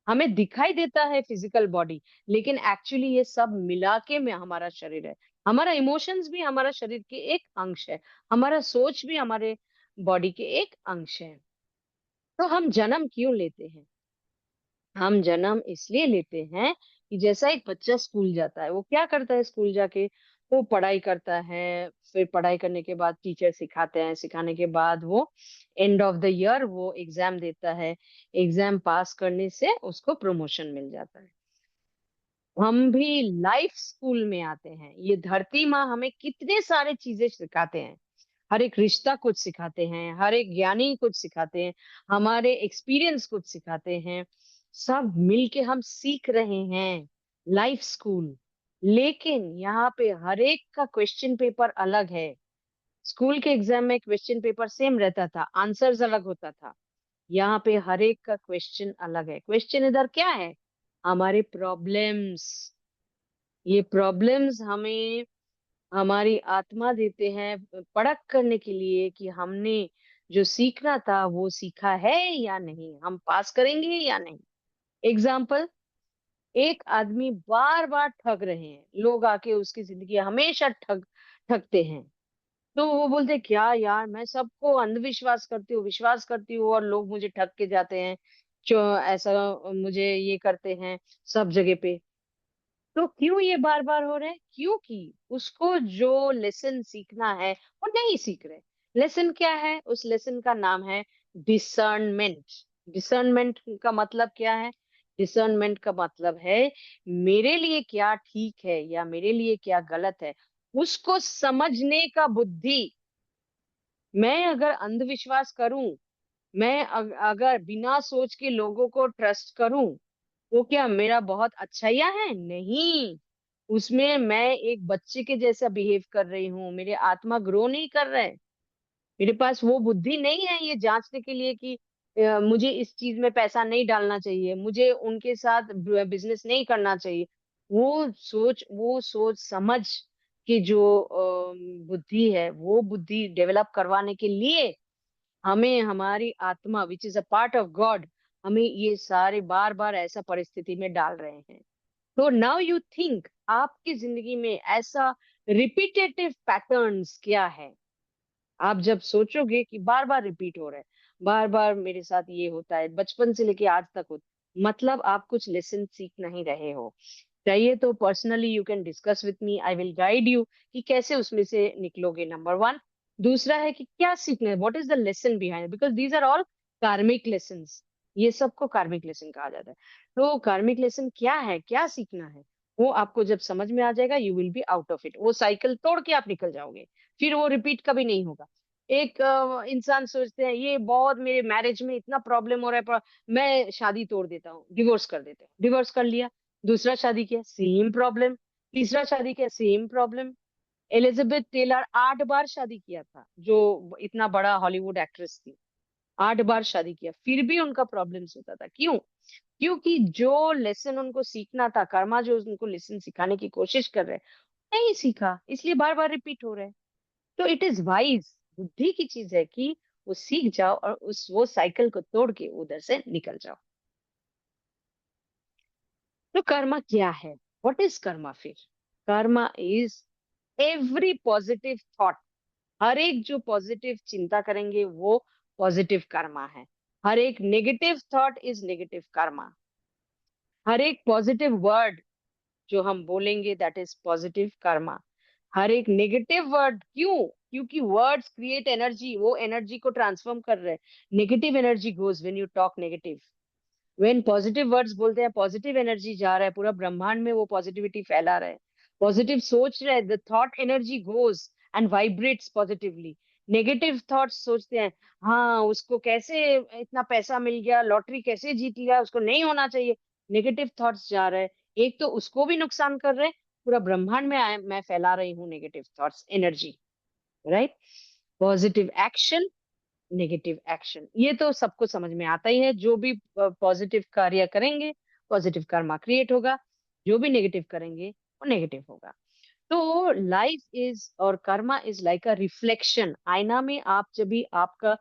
हमें दिखाई देता है फिजिकल बॉडी, लेकिन एक्चुअली ये सब मिला के में हमारा शरीर है। हमारा इमोशंस भी हमारा शरीर के एक अंश है, हमारा सोच भी हमारे बॉडी के एक अंश है। तो हम जन्म क्यों लेते हैं? हम जन्म इसलिए लेते हैं कि जैसा एक बच्चा स्कूल जाता है, वो क्या करता है स्कूल जाके? वो पढ़ाई करता है। फिर पढ़ाई करने के बाद टीचर सिखाते हैं, सिखाने के बाद वो एंड ऑफ द ईयर वो एग्जाम देता है। एग्जाम पास करने से उसको प्रमोशन मिल जाता है। हम भी लाइफ स्कूल में आते हैं। ये धरती माँ हमें कितने सारे चीजें सिखाते हैं। हर एक रिश्ता कुछ सिखाते हैं, हर एक ज्ञानी कुछ सिखाते हैं, हमारे एक्सपीरियंस कुछ सिखाते हैं। सब मिलके हम सीख रहे हैं, लाइफ स्कूल। लेकिन यहाँ पे हर एक का क्वेश्चन पेपर अलग है। स्कूल के एग्जाम में क्वेश्चन पेपर सेम रहता था, आंसर्स अलग होता था। यहाँ पे हर एक का क्वेश्चन अलग है। क्वेश्चन इधर क्या है? हमारे प्रॉब्लम्स। ये प्रॉब्लम्स हमें हमारी आत्मा देते हैं परख करने के लिए कि हमने जो सीखना था वो सीखा है या नहीं, हम पास करेंगे या नहीं। एग्जाम्पल, एक आदमी बार बार ठग रहे हैं, लोग आके उसकी जिंदगी हमेशा ठगते हैं। तो वो बोलते हैं, क्या यार, मैं सबको अंधविश्वास विश्वास करती हूँ और लोग मुझे ठग के जाते हैं, जो ऐसा मुझे ये करते हैं सब जगह पे। तो क्यों ये बार बार हो रहा है? क्योंकि उसको जो लेसन सीखना है वो नहीं सीख रहे। लेसन क्या है? उस लेसन का नाम है डिसर्नमेंट। डिसर्नमेंट का मतलब क्या है? डिसर्नमेंट का मतलब है मेरे लिए क्या ठीक है या मेरे लिए क्या गलत है, उसको समझने का बुद्धि। मैं अगर अंधविश्वास करूं, मैं अगर बिना सोच के लोगों को ट्रस्ट करूं, वो क्या मेरा बहुत अच्छाइयाँ है? नहीं, उसमें मैं एक बच्चे के जैसा बिहेव कर रही हूँ, मेरे आत्मा ग्रो नहीं कर रहा है। मेरे पास वो बुद्धि नहीं है ये जांचने के लिए कि मुझे इस चीज में पैसा नहीं डालना चाहिए, मुझे उनके साथ बिजनेस नहीं करना चाहिए। वो सोच समझ की जो बुद्धि है, वो बुद्धि डेवलप करवाने के लिए हमें हमारी आत्मा which is a part of God, हमें ये सारे बार बार ऐसा परिस्थिति में डाल रहे हैं। तो नाउ यू थिंक, आपकी जिंदगी में ऐसा रिपीटेटिव पैटर्न्स क्या है? आप जब सोचोगे कि बार बार रिपीट हो रहा है, बार बार मेरे साथ ये होता है, बचपन से लेके आज तक होता, मतलब आप कुछ लेसन सीख नहीं रहे हो। चाहिए तो personally you can discuss with me, I will guide you कि कैसे उसमें से निकलोगे, नंबर वन। दूसरा है कि क्या सीखना है, what is the lesson behind, because these are all karmic lesson. ये सबको कार्मिक लेसन कहा जाता है। तो कार्मिक लेसन क्या है, क्या सीखना है, वो आपको जब समझ में आ जाएगा, you will be out of it. वो साइकिल तोड़ के आप निकल जाओगे, फिर वो रिपीट कभी नहीं होगा। एक इंसान सोचते हैं ये बहुत मेरे मैरिज में इतना प्रॉब्लम हो रहा है, मैं शादी तोड़ देता हूँ, डिवोर्स कर देता हूँ। डिवोर्स कर लिया, दूसरा शादी किया, सेम प्रॉब्लम। तीसरा शादी किया, सेम प्रॉब्लम। एलिजाबेथ टेलर 8 बार शादी किया था, जो इतना बड़ा हॉलीवुड एक्ट्रेस थी। 8 बार शादी किया, फिर भी उनका प्रॉब्लम्स होता था। क्यों? क्योंकि जो लेसन उनको सीखना था, कर्मा जो उनको लेसन सिखाने की कोशिश कर रहे हैं, नहीं सीखा, इसलिए बार बार रिपीट हो रहा है। तो इट इज वाइज, बुद्धि की चीज है कि वो सीख जाओ और उस वो साइकिल को तोड़ के उधर से निकल जाओ। तो कर्मा क्या है? व्हाट इज कर्मा फिर? Karma is every positive thought. हर एक जो पॉजिटिव चिंता करेंगे वो पॉजिटिव कर्मा है। हर एक negative thought is negative karma. हर एक पॉजिटिव वर्ड जो हम बोलेंगे दैट इज पॉजिटिव कर्मा। हर एक नेगेटिव वर्ड, क्यों? क्योंकि वर्ड्स क्रिएट एनर्जी, वो एनर्जी को ट्रांसफॉर्म कर रहे हैं। Negative energy goes when you talk negative. When positive words बोलते हैं, पॉजिटिव एनर्जी जा रहा है पूरा ब्रह्मांड में, वो पॉजिटिविटी फैला रहे हैं। पॉजिटिव सोच रहे हैं, the thought energy goes and vibrates positively. Negative thoughts सोचते हैं, हाँ उसको कैसे इतना पैसा मिल गया, लॉटरी कैसे जीत लिया, उसको नहीं होना चाहिए। नेगेटिव थॉट्स जा रहे हैं, एक तो उसको भी नुकसान कर रहे हैं, पूरा ब्रह्मांड में मैं फैला रही हूँ negative thoughts energy. Right? Positive action, negative action, ये तो सबको समझ में आता ही है। जो भी पॉजिटिव कार्य करेंगे, पॉजिटिव कर्मा क्रिएट होगा। जो भी नेगेटिव करेंगे, वो नेगेटिव होगा। तो लाइफ इज और Karma is like a reflection. आईना में आप जब भी आपका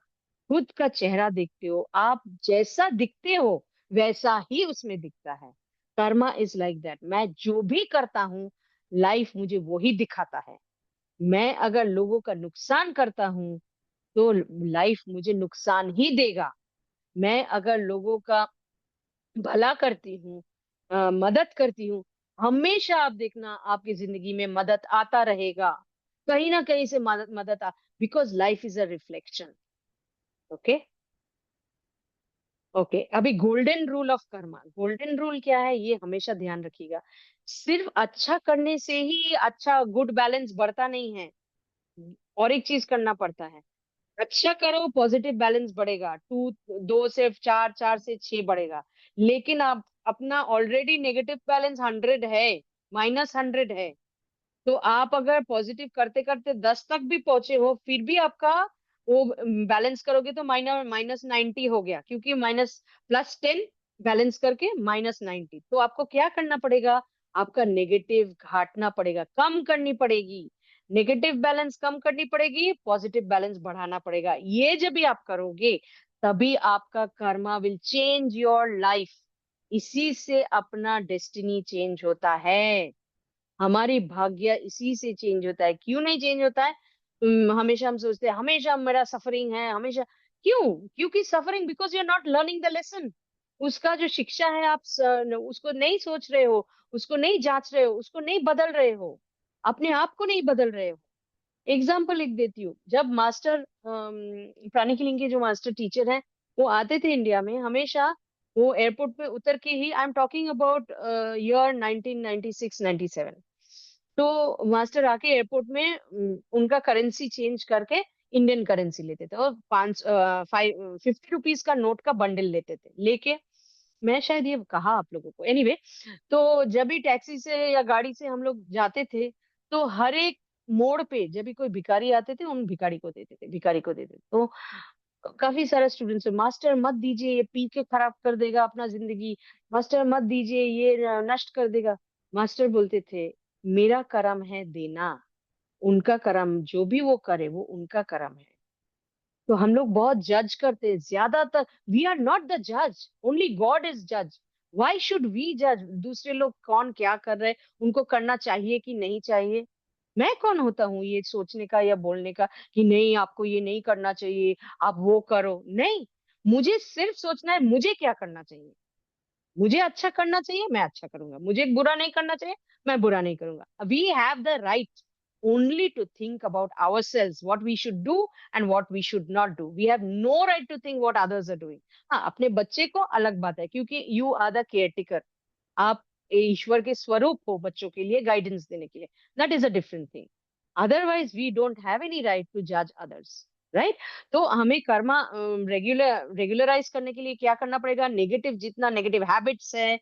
खुद का चेहरा देखते हो, आप जैसा दिखते हो वैसा ही उसमें दिखता है। कर्मा इज लाइक दैट, मैं जो भी करता हूँ लाइफ मुझे वही दिखाता है। मैं अगर लोगों का नुकसान करता हूँ तो लाइफ मुझे नुकसान ही देगा। मैं अगर लोगों का भला करती हूँ, मदद करती हूँ, हमेशा आप देखना आपकी जिंदगी में मदद आता रहेगा। कहीं ना कहीं से मदद आ, because life is a reflection. Okay. Okay, अभी golden rule of karma. Golden rule क्या है ये हमेशा ध्यान रखिएगा। सिर्फ अच्छा करने से ही अच्छा गुड बैलेंस बढ़ता नहीं है, और एक चीज करना पड़ता है। अच्छा करो, पॉजिटिव बैलेंस बढ़ेगा, 2 से 4, 4 से 6 बढ़ेगा। लेकिन आप अपना ऑलरेडी नेगेटिव बैलेंस 100 है, -100 है। तो आप अगर पॉजिटिव करते करते 10 तक भी पहुंचे हो, फिर भी आपका वो बैलेंस करोगे तो -90 हो गया, क्योंकि माइनस +10 बैलेंस करके -90। तो आपको क्या करना पड़ेगा? आपका नेगेटिव घाटना पड़ेगा, कम करनी पड़ेगी। नेगेटिव बैलेंस कम करनी पड़ेगी, पॉजिटिव बैलेंस बढ़ाना पड़ेगा। ये जब भी आप करोगे तभी आपका Karma will change your life. इसी से अपना डेस्टिनी चेंज होता है, हमारी भाग्य इसी से चेंज होता है। क्यों नहीं चेंज होता है? हमेशा हम सोचते हैं हमेशा मेरा सफरिंग है, हमेशा। क्यों? क्योंकि suffering because you are not learning the lesson. उसका जो शिक्षा है आप उसको नहीं सोच रहे हो, उसको नहीं जांच रहे हो, उसको नहीं बदल रहे हो, अपने आप को नहीं बदल रहे हो। एग्जाम्पल लिख देती हूँ। जब मास्टर प्राणिक के जो मास्टर टीचर हैं, वो आते थे इंडिया में हमेशा, वो एयरपोर्ट पे उतर के ही, I am talking about year 1996-97, तो मास्टर आके एयरपोर्ट में उनका करेंसी चेंज करके इंडियन करेंसी लेते थे, और 50 रुपीज का नोट का बंडल लेते थे लेके। मैं शायद ये कहा आप लोगों को, एनीवे। तो जब भी टैक्सी से या गाड़ी से हम लोग जाते थे, तो हर एक मोड़ पे जब भी कोई भिखारी आते थे, उन भिखारी को देते थे, भिखारी को देते थे। तो काफी सारे स्टूडेंट्स, मास्टर मत दीजिए, ये पी के खराब कर देगा अपना जिंदगी, मास्टर मत दीजिए, ये नष्ट कर देगा। मास्टर बोलते थे मेरा कर्म है देना, उनका कर्म जो भी वो करे वो उनका कर्म है। तो हम लोग बहुत जज करते हैं ज्यादातर। वी आर नॉट द जज, ओनली गॉड इज जज। वाई शुड वी जज दूसरे लोग कौन क्या कर रहे हैं, उनको करना चाहिए कि नहीं चाहिए? मैं कौन होता हूँ ये सोचने का या बोलने का कि नहीं आपको ये नहीं करना चाहिए, आप वो करो? नहीं, मुझे सिर्फ सोचना है मुझे क्या करना चाहिए। मुझे अच्छा करना चाहिए, मैं अच्छा करूंगा। मुझे बुरा नहीं करना चाहिए, मैं बुरा नहीं करूंगा। We have the right only to think about ourselves, what we should do and what we should not do. We have no right to think what others are doing. हाँ, अपने बच्चे को अलग बात है, क्योंकि यू आर द केयरटेकर। आप ईश्वर के स्वरूप हो बच्चों के लिए गाइडेंस देने के लिए। That is a different thing. Otherwise we don't have any right to जज अदर्स, राइट? तो हमें कर्मा रेगुलराइज करने के लिए क्या करना पड़ेगा? नेगेटिव, जितना नेगेटिव हैबिट्स है,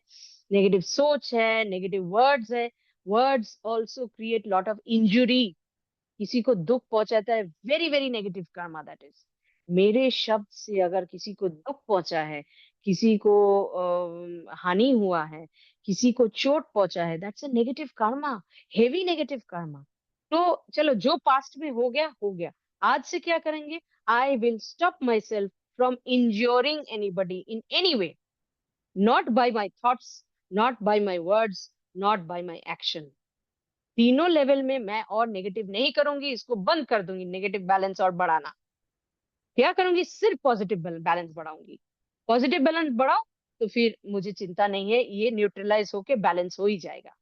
नेगेटिव सोच है, नेगेटिव वर्ड्स है, words also create lot of injury. किसी को दुख पहुंचाता है, very very negative Karma that is. मेरे शब्द से अगर किसी को दुख पहुंचा है, किसी को हानि हुआ है, किसी को चोट पहुंचा है, that's a negative Karma, heavy negative Karma. तो चलो, जो पास्ट में हो गया हो गया। आज से क्या करेंगे? I will stop myself from injuring anybody in any way, not by my thoughts, not by my words, not by my action. तीनों लेवल में मैं और नेगेटिव नहीं करूंगी, इसको बंद कर दूंगी नेगेटिव बैलेंस और बढ़ाना। क्या करूंगी? सिर्फ पॉजिटिव बैलेंस बढ़ाऊंगी। पॉजिटिव बैलेंस बढ़ाओ तो फिर मुझे चिंता नहीं है, ये न्यूट्रलाइज होके बैलेंस हो ही जाएगा।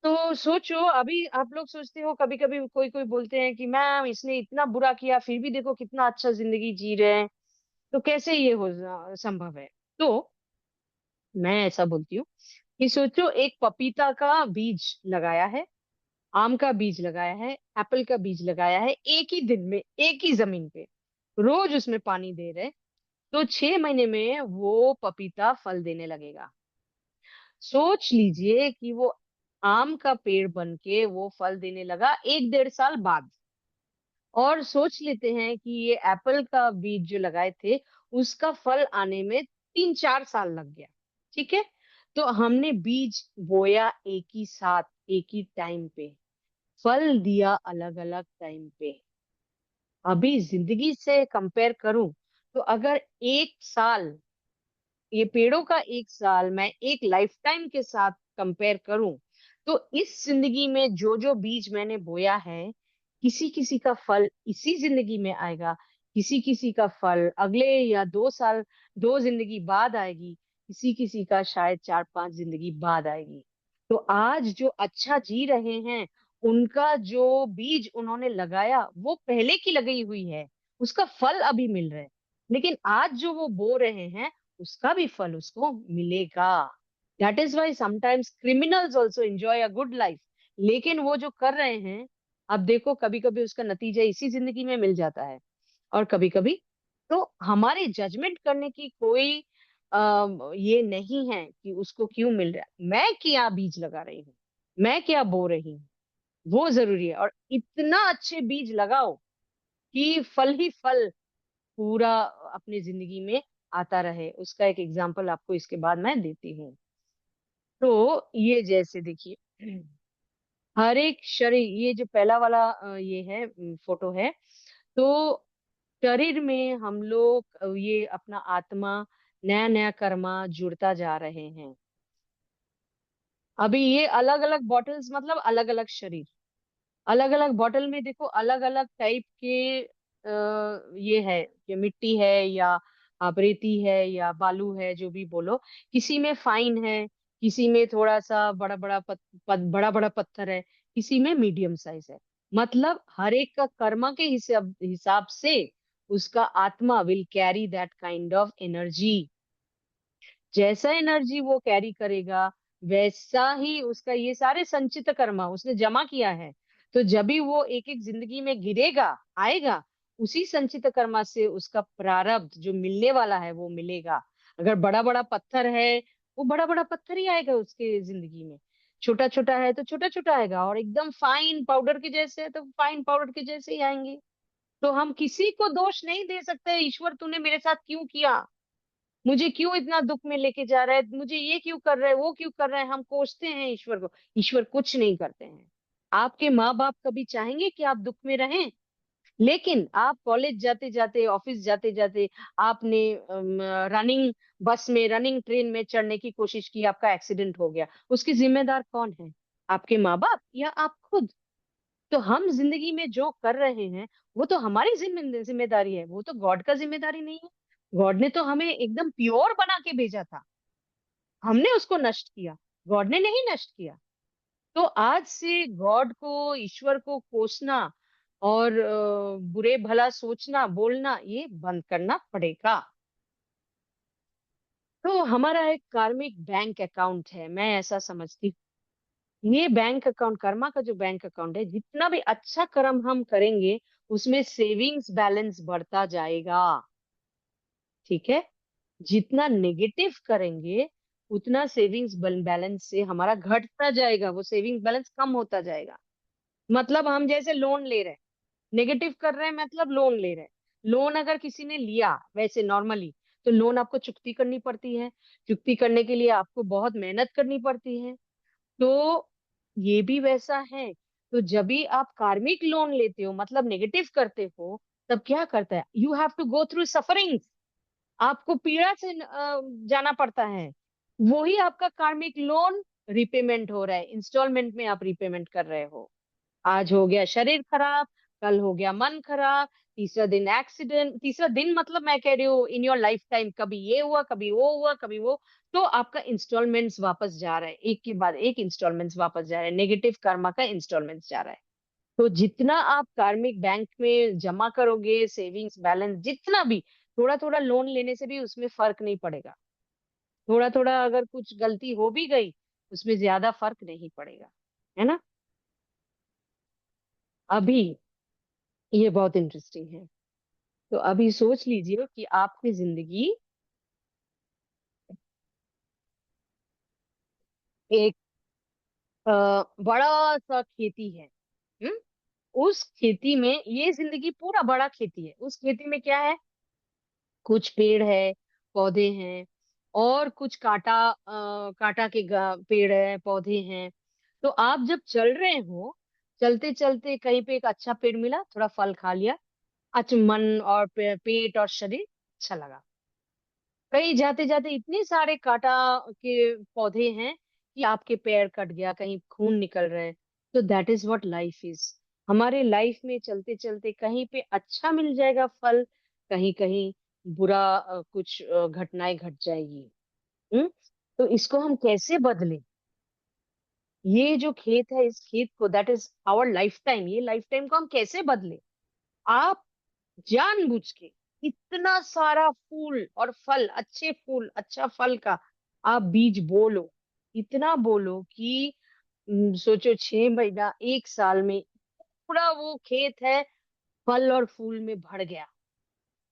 तो सोचो, अभी आप लोग सोचते हो, कभी कभी कोई कोई बोलते हैं कि मैम इसने इतना बुरा किया फिर भी देखो कितना अच्छा जिंदगी जी रहे हैं, तो कैसे ये हो संभव है? तो मैं ऐसा बोलती हूँ कि सोचो, एक पपीता का बीज लगाया है, आम का बीज लगाया है, एप्पल का बीज लगाया है, एक ही दिन में एक ही जमीन पे, रोज उसमें पानी दे रहे, तो 6 महीने में वो पपीता फल देने लगेगा। सोच लीजिए कि वो आम का पेड़ बन के वो फल देने लगा 1-1.5 साल बाद। और सोच लेते हैं कि ये एप्पल का बीज जो लगाए थे, उसका फल आने में 3-4 साल लग गया। ठीक है? तो हमने बीज बोया एक ही साथ, एक ही टाइम पे, फल दिया अलग अलग टाइम पे। अभी जिंदगी से कंपेयर करूं, तो अगर 1 साल, ये पेड़ों का 1 साल मैं एक लाइफ टाइम के साथ कंपेयर करूं, तो इस जिंदगी में जो जो बीज मैंने बोया है, किसी किसी का फल इसी जिंदगी में आएगा, किसी किसी का फल अगले या 2 साल, 2 जिंदगी बाद आएगी, किसी किसी का शायद 4-5 जिंदगी बाद आएगी। तो आज जो अच्छा जी रहे हैं, उनका जो बीज उन्होंने लगाया वो पहले की लगाई हुई है, उसका फल अभी मिल रहा है। लेकिन आज जो वो बो रहे हैं, उसका भी फल उसको मिलेगा। That is why sometimes criminals also enjoy a good life. लेकिन वो जो कर रहे हैं, अब देखो, कभी कभी उसका नतीजा इसी जिंदगी में मिल जाता है, और कभी कभी। तो हमारे जजमेंट करने की कोई ये नहीं है कि उसको क्यों मिल रहा है, मैं क्या बीज लगा रही हूँ, मैं क्या बो रही हूँ, वो जरूरी है। और इतना अच्छे बीज लगाओ कि फल ही फल पूरा अपनी जिंदगी में आता रहे। उसका एक एग्जाम्पल आपको इसके बाद मैं देती हूँ। तो ये जैसे देखिए, हर एक शरीर, ये जो पहला वाला ये है फोटो है, तो शरीर में हम लोग ये अपना आत्मा नया नया कर्मा जुड़ता जा रहे हैं। अभी ये अलग अलग बॉटल्स मतलब अलग अलग शरीर, अलग अलग बॉटल में देखो अलग अलग टाइप के ये है कि मिट्टी है या आप रेती है या बालू है, जो भी बोलो। किसी में फाइन है, किसी में थोड़ा सा बड़ा बड़ा बड़ा बड़ा पत्थर है, किसी में मीडियम साइज है। मतलब हर एक का कर्मा के हिसाब हिसाब से उसका आत्मा will carry that kind of energy. जैसा एनर्जी वो कैरी करेगा, वैसा ही उसका ये सारे संचित कर्मा उसने जमा किया है। तो जब भी वो एक एक जिंदगी में गिरेगा, आएगा, उसी संचित कर्मा से उसका प्रारब्ध जो मिलने वाला है वो मिलेगा। अगर बड़ा बड़ा पत्थर है, वो बड़ा बड़ा पत्थर ही आएगा उसके जिंदगी में। छोटा छोटा है तो छोटा छोटा आएगा, और एकदम फाइन पाउडर के जैसे है तो फाइन पाउडर के जैसे ही आएंगे। तो हम किसी को दोष नहीं दे सकते, ईश्वर तूने मेरे साथ क्यों किया, मुझे क्यों इतना दुख में लेके जा रहा है, मुझे ये क्यों कर रहा है, वो क्यों कर रहा है, हम कोसते हैं ईश्वर को। ईश्वर कुछ नहीं करते हैं। आपके माँ बाप कभी चाहेंगे कि आप दुख में रहें? लेकिन आप कॉलेज जाते जाते, ऑफिस जाते जाते, आपने रनिंग बस में, रनिंग ट्रेन में चढ़ने की कोशिश की, आपका एक्सीडेंट हो गया, उसकी जिम्मेदार कौन है? आपके माँ बाप या आप खुद? तो हम जिंदगी में जो कर रहे हैं वो तो हमारी जिम्मेदारी है, वो तो गॉड का जिम्मेदारी नहीं है। गॉड ने तो हमें एकदम प्योर बना के भेजा था, हमने उसको नष्ट किया, गॉड ने नहीं नष्ट किया। तो आज से गॉड को, ईश्वर को कोसना और बुरे भला सोचना बोलना ये बंद करना पड़ेगा। तो हमारा एक कार्मिक बैंक अकाउंट है, मैं ऐसा समझती हूँ। ये बैंक अकाउंट, कर्मा का जो बैंक अकाउंट है, जितना भी अच्छा कर्म हम करेंगे उसमें सेविंग्स बैलेंस बढ़ता जाएगा। ठीक है? जितना नेगेटिव करेंगे उतना सेविंग्स बैलेंस से हमारा घटता जाएगा, वो सेविंग्स बैलेंस कम होता जाएगा। मतलब हम जैसे लोन ले रहे हैं, नेगेटिव कर रहे हैं मतलब लोन ले रहे हैं। लोन अगर किसी ने लिया वैसे नॉर्मली, तो लोन आपको चुकती करनी पड़ती है, चुकती करने के लिए आपको बहुत मेहनत करनी पड़ती है। तो ये भी वैसा है। तो जब भी आप कार्मिक लोन लेते हो मतलब नेगेटिव करते हो, तब क्या करता है, you have to go through suffering, आपको पीड़ा से जाना पड़ता है। वही आपका कार्मिक लोन रिपेमेंट हो रहा है, इंस्टॉलमेंट में आप रिपेमेंट कर रहे हो। आज हो गया शरीर खराब, कल हो गया मन खराब, तीसरा दिन एक्सीडेंट, तीसरा दिन मतलब मैं कह रही हूँ इन योर लाइफ टाइम, कभी ये हुआ, कभी वो हुआ, कभी वो। तो आपका इंस्टॉलमेंट्स वापस जा रहा है, एक के बाद एक इंस्टॉलमेंट्स वापस जा रहे हैं, नेगेटिव कर्मा का इंस्टॉलमेंट्स जा रहा है। तो जितना आप कार्मिक बैंक में जमा करोगे, सेविंग्स बैलेंस जितना भी, थोड़ा थोड़ा लोन लेने से भी उसमें फर्क नहीं पड़ेगा। थोड़ा थोड़ा अगर कुछ गलती हो भी गई, उसमें ज्यादा फर्क नहीं पड़ेगा, है ना? अभी ये बहुत इंटरेस्टिंग है। तो अभी सोच लीजिए कि आपकी जिंदगी एक बड़ा सा खेती है। हम्म? उस खेती में, ये जिंदगी पूरा बड़ा खेती है, उस खेती में क्या है, कुछ पेड़ है, पौधे हैं, और कुछ कांटा के पेड़ है, पौधे हैं। तो आप जब चल रहे हो, चलते चलते कहीं पे एक अच्छा पेड़ मिला, थोड़ा फल खा लिया, अच्छा मन और पेट और शरीर अच्छा लगा। कहीं जाते जाते इतने सारे कांटा के पौधे हैं कि आपके पैर कट गया, कहीं खून निकल रहा है। तो that is what life is. हमारे लाइफ में चलते चलते कहीं पे अच्छा मिल जाएगा फल, कहीं कहीं बुरा कुछ घटनाएं घट जाएगी। हम्म? तो इसको हम कैसे बदलें? ये जो खेत है, इस खेत को, that is our lifetime, ये लाइफ टाइम को हम कैसे बदले? आप जानबूझ के इतना सारा फूल और फल, अच्छे फूल अच्छा फल का आप बीज बोलो, इतना बोलो कि सोचो 6 महीना, 1 साल में पूरा वो खेत है फल और फूल में भर गया।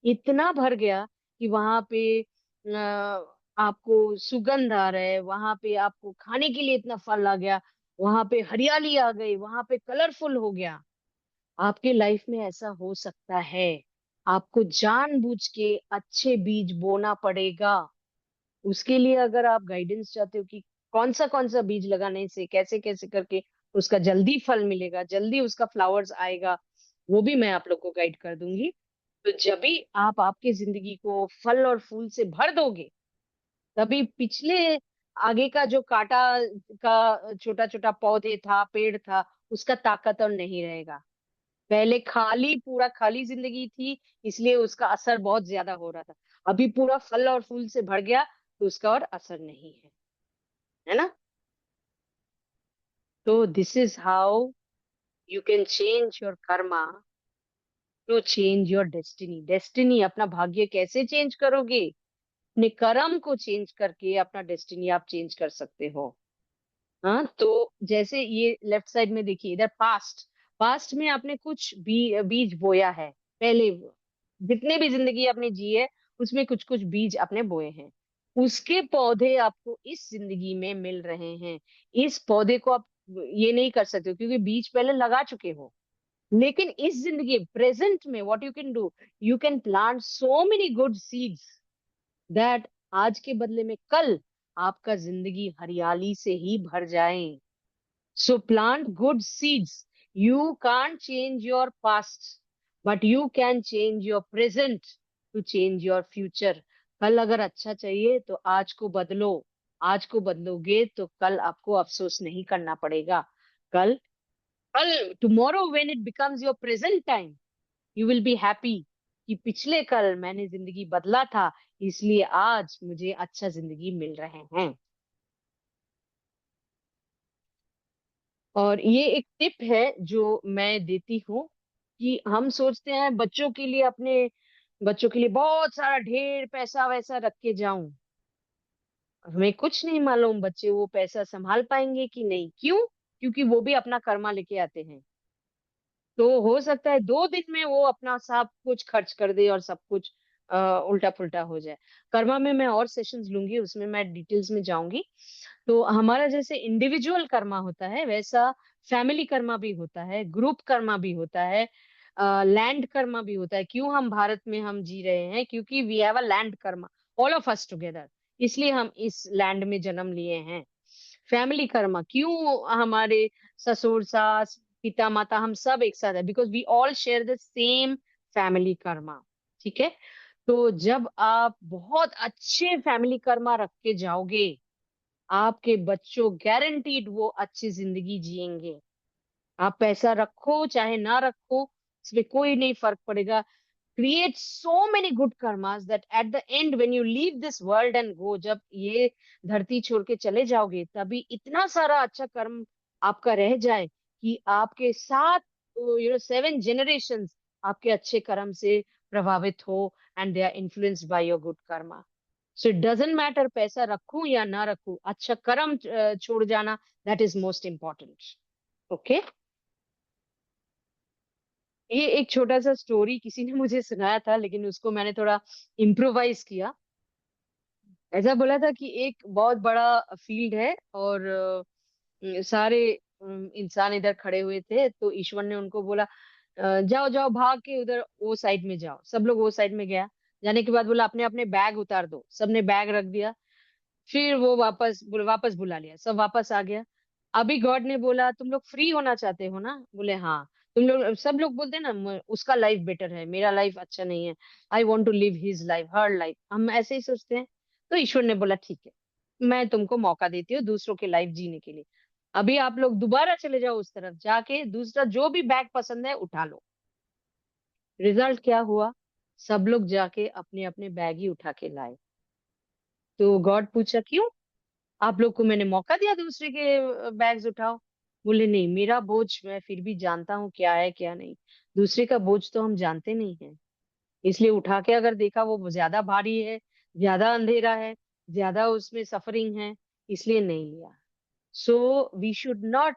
इतना भर गया कि वहां पे आपको सुगंध आ रहा है, वहां पे आपको खाने के लिए इतना फल आ गया, वहां पे हरियाली आ गई, वहां पे कलरफुल हो गया। आपके लाइफ में ऐसा हो सकता है। आपको जानबूझ के अच्छे बीज बोना पड़ेगा। उसके लिए अगर आप गाइडेंस चाहते हो कि कौन सा बीज लगाने से कैसे कैसे करके उसका जल्दी फल मिलेगा, जल्दी उसका फ्लावर्स आएगा, वो भी मैं आप लोग को गाइड कर दूंगी। तो जब भी आप आपकी जिंदगी को फल और फूल से भर दोगे, तभी पिछले आगे का जो कांटा का छोटा छोटा पौधे था, पेड़ था, उसका ताकत और नहीं रहेगा। पहले खाली, पूरा खाली जिंदगी थी, इसलिए उसका असर बहुत ज्यादा हो रहा था। अभी पूरा फल और फूल से भर गया, तो उसका और असर नहीं है ना? तो this is how you can change your karma to change your destiny. Destiny, अपना भाग्य कैसे चेंज करोगे? अपने कर्म को चेंज करके अपना डेस्टिनी आप चेंज कर सकते हो। हाँ, तो जैसे ये लेफ्ट साइड में देखिए, इधर पास्ट, पास्ट में आपने कुछ बीज बोया है पहले, जितने भी जिंदगी आपने जी है उसमें कुछ कुछ बीज आपने बोए हैं, उसके पौधे आपको इस जिंदगी में मिल रहे हैं। इस पौधे को आप ये नहीं कर सकते हो क्योंकि बीज पहले लगा चुके हो। लेकिन इस जिंदगी प्रेजेंट में what you can do, you can plant so many good seeds that आज के बदले में कल आपका जिंदगी हरियाली से ही भर जाए। So plant good seeds. You can't change your past, but you can change your present to change your future. कल अगर अच्छा चाहिए तो आज को बदलो। आज को बदलोगे तो कल आपको अफसोस नहीं करना पड़ेगा। कल कल tomorrow when it becomes your present time, you will be happy कि पिछले कल मैंने जिंदगी बदला था, इसलिए आज मुझे अच्छा जिंदगी मिल रहे हैं। और ये एक टिप है जो मैं देती हूँ कि हम सोचते हैं बच्चों के लिए, अपने बच्चों के लिए बहुत सारा ढेर पैसा वैसा रख के जाऊं। हमें कुछ नहीं मालूम बच्चे वो पैसा संभाल पाएंगे कि नहीं। क्यों? क्योंकि वो भी अपना कर्मा लेके आते हैं। तो हो सकता है 2 दिन में वो अपना सब कुछ खर्च कर दे और सब कुछ उल्टा पुल्टा हो जाए। कर्मा में मैं और सेशंस लूंगी, उसमें मैं डिटेल्स में जाऊंगी। तो हमारा जैसे इंडिविजुअल कर्मा होता है, वैसा फैमिली कर्मा भी होता है, ग्रुप कर्मा भी होता है, लैंड कर्मा भी होता है। क्यों हम भारत में हम जी रहे हैं? क्योंकि we have a land karma, all of us together, इसलिए हम इस लैंड में जन्म लिए हैं। फैमिली कर्मा, क्यों हमारे ससुर सास पिता माता हम सब एक साथ है? Because we all share the same family karma. ठीक है? तो जब आप बहुत अच्छे फैमिली कर्मा रख के जाओगे, आपके बच्चों गारंटीड वो अच्छी जिंदगी जिएंगे। आप पैसा रखो चाहे ना रखो, इसमें कोई नहीं फर्क पड़ेगा। Create so many good karmas that at the end when you leave this world and go, जब ये धरती छोड़ के चले जाओगे, तभी इतना सारा अच्छा कर्म आपका रह जाए कि आपके साथ 7 जनरेशंस आपके अच्छे कर्म से प्रभावित हो, and they are influenced by your good karma. So it doesn't matter पैसा रखूं या ना रखूं, अच्छा कर्म छोड़ जाना, that is most important. Okay? ये एक छोटा सा स्टोरी किसी ने मुझे सुनाया था, लेकिन उसको मैंने थोड़ा इम्प्रोवाइज किया। ऐसा बोला था कि एक बहुत बड़ा फील्ड है और सारे इंसान इधर खड़े हुए थे, तो ईश्वर ने उनको बोला जाओ जाओ भाग के उधर वो साइड में जाओ। सब लोग वो साइड में गया। जाने के बाद बोला अपने अपने बैग उतार दो। सबने बैग रख दिया। फिर वो वापस बुला लिया, सब वापस आ गया। अभी गॉड ने बोला तुम लोग फ्री होना चाहते हो ना? बोले हाँ। तुम लोग, सब लोग बोलते हैं ना उसका लाइफ बेटर है, मेरा लाइफ अच्छा नहीं है, I want to live his life, her life, हम ऐसे ही सोचते हैं। तो ईश्वर ने बोला ठीक है, मैं तुमको मौका देती हूँ दूसरों की लाइफ जीने के लिए। अभी आप लोग दोबारा चले जाओ उस तरफ, जाके दूसरा जो भी बैग पसंद है उठा लो। रिजल्ट क्या हुआ? सब लोग जाके अपने अपने बैग ही उठा के लाए। तो गॉड पूछा क्यों? आप लोग को मैंने मौका दिया दूसरे के बैग्स उठाओ। बोले नहीं, मेरा बोझ मैं फिर भी जानता हूँ क्या है क्या नहीं। दूसरे का बोझ तो हम जानते नहीं है, इसलिए उठा के अगर देखा वो ज्यादा भारी है, ज्यादा अंधेरा है, ज्यादा उसमें सफरिंग है, इसलिए नहीं लिया। So we should not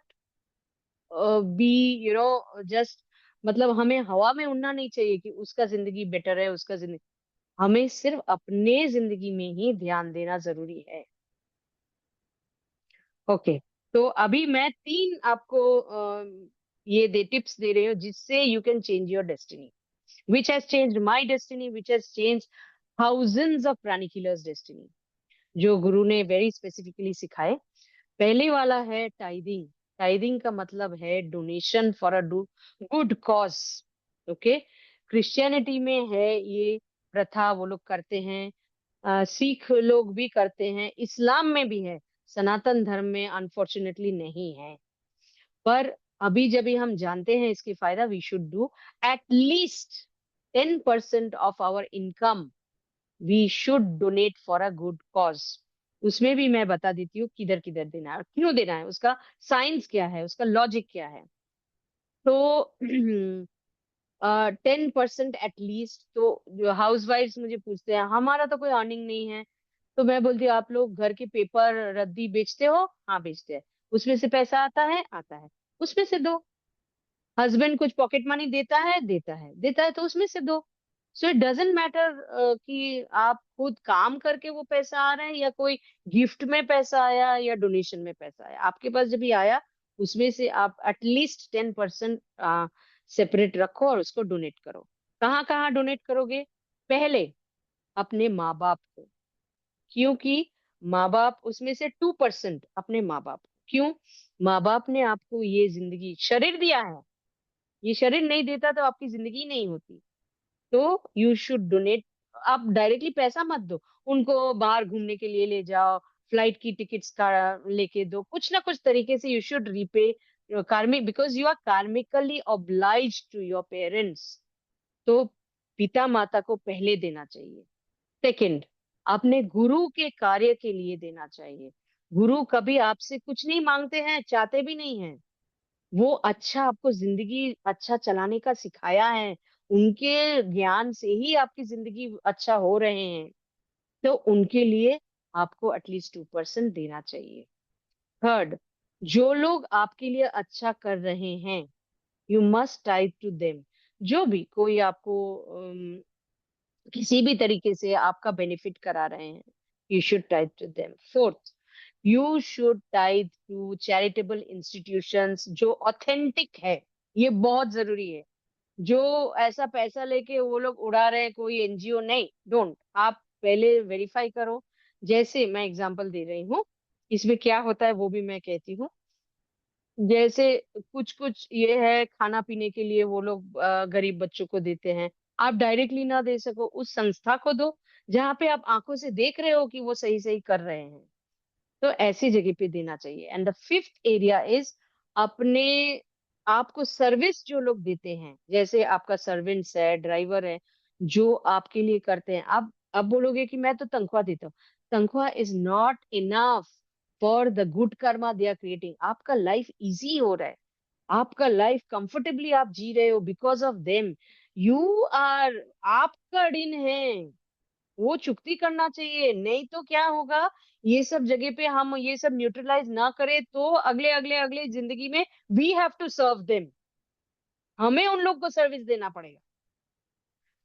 be just, मतलब हमें हवा में उड़ना नहीं चाहिए कि उसका जिंदगी बेटर है, उसका जिंदगी। हमें सिर्फ अपने जिंदगी में ही ध्यान देना जरूरी है। ओके। तो अभी मैं 3 आपको ये दे टिप्स दे रही हूँ जिससे you can change your destiny, which has changed my destiny, which has changed thousands of प्राणी किलर्स डेस्टिनी, जो गुरु ने वेरी स्पेसिफिकली सिखाए। पहले वाला है टाइदिंग। टाइदिंग का मतलब है donation for a good cause. Okay. Christianity में है ये प्रथा, वो लोग करते हैं। सिख लोग भी करते हैं, इस्लाम में भी है। सनातन धर्म में अनफॉर्चुनेटली नहीं है। पर अभी जब भी हम जानते हैं इसकी फायदा, we should do at least 10% of our income, we should donate for a good cause. उसमें भी मैं बता देती हूँ किधर किधर देना है और क्यों देना है, उसका साइंस क्या है, उसका लॉजिक क्या है। तो 10% एटलीस्ट। तो जो हाउस वाइफ्स मुझे पूछते हैं, हमारा तो कोई अर्निंग नहीं है, तो मैं बोलती हूँ आप लोग घर के पेपर रद्दी बेचते हो? हाँ बेचते हैं। उसमें से पैसा आता है? आता है। उसमें से दो। हस्बैंड कुछ पॉकेट मनी देता है? देता है। देता है तो उसमें से दो। सो इट डजेंट मैटर कि आप खुद काम करके वो पैसा आ रहा है या कोई गिफ्ट में पैसा आया या डोनेशन में पैसा आया, आपके पास जब भी आया उसमें से आप एटलीस्ट 10% सेपरेट रखो और उसको डोनेट करो। कहाँ कहाँ डोनेट करोगे? पहले अपने माँ बाप को, क्योंकि माँ बाप उसमें से 2% अपने माँ बाप को। क्यों? माँ बाप ने आपको ये जिंदगी शरीर दिया है, ये शरीर नहीं देता तो आपकी जिंदगी नहीं होती। तो यू शुड डोनेट। आप डायरेक्टली पैसा मत दो, उनको बाहर घूमने के लिए ले जाओ, फ्लाइट की टिकट्स का लेके दो, कुछ ना कुछ तरीके से you should repay karmic, because you are karmically obliged to your parents. तो पिता माता को पहले देना चाहिए। सेकंड, अपने गुरु के कार्य के लिए देना चाहिए। गुरु कभी आपसे कुछ नहीं मांगते हैं, चाहते भी नहीं है। वो अच्छा आपको जिंदगी अच्छा चलाने का सिखाया है, उनके ज्ञान से ही आपकी जिंदगी अच्छा हो रहे हैं। तो उनके लिए आपको एटलीस्ट 2% देना चाहिए। थर्ड, जो लोग आपके लिए अच्छा कर रहे हैं, you must type two them. जो भी कोई आपको किसी भी तरीके से आपका बेनिफिट करा रहे हैं, you should type two them. Fourth, you should type two charitable institutions जो ऑथेंटिक है। ये बहुत जरूरी है। जो ऐसा पैसा लेके वो लोग उड़ा रहे हैं, कोई एनजीओ नहीं, डोंट। आप पहले वेरीफाई करो। जैसे मैं एग्जांपल दे रही हूँ, इसमें क्या होता है वो भी मैं कहती हूँ। जैसे कुछ कुछ ये है, खाना पीने के लिए वो लोग गरीब बच्चों को देते हैं। आप डायरेक्टली ना दे सको, उस संस्था को दो जहाँ पे आप आंखों से देख रहे हो कि वो सही सही कर रहे हैं। तो ऐसी जगह पे देना चाहिए। And the fifth area is अपने आपको सर्विस जो लोग देते हैं, जैसे आपका सर्वेंट्स है, ड्राइवर है, जो आपके लिए करते हैं। आप बोलोगे कि मैं तो तनख्वाह देता हूँ। तनख्वाह is not enough for the good karma they are creating. आपका लाइफ इजी हो रहा है, आपका लाइफ कंफर्टेबली आप जी रहे हो because of them. You are, आपका ऋण है, वो चुकती करना चाहिए। नहीं तो क्या होगा, ये सब जगह पे हम ये सब न्यूट्रलाइज ना करें तो अगले अगले अगले जिंदगी में we have to serve them, हमें उन लोग को सर्विस देना पड़ेगा।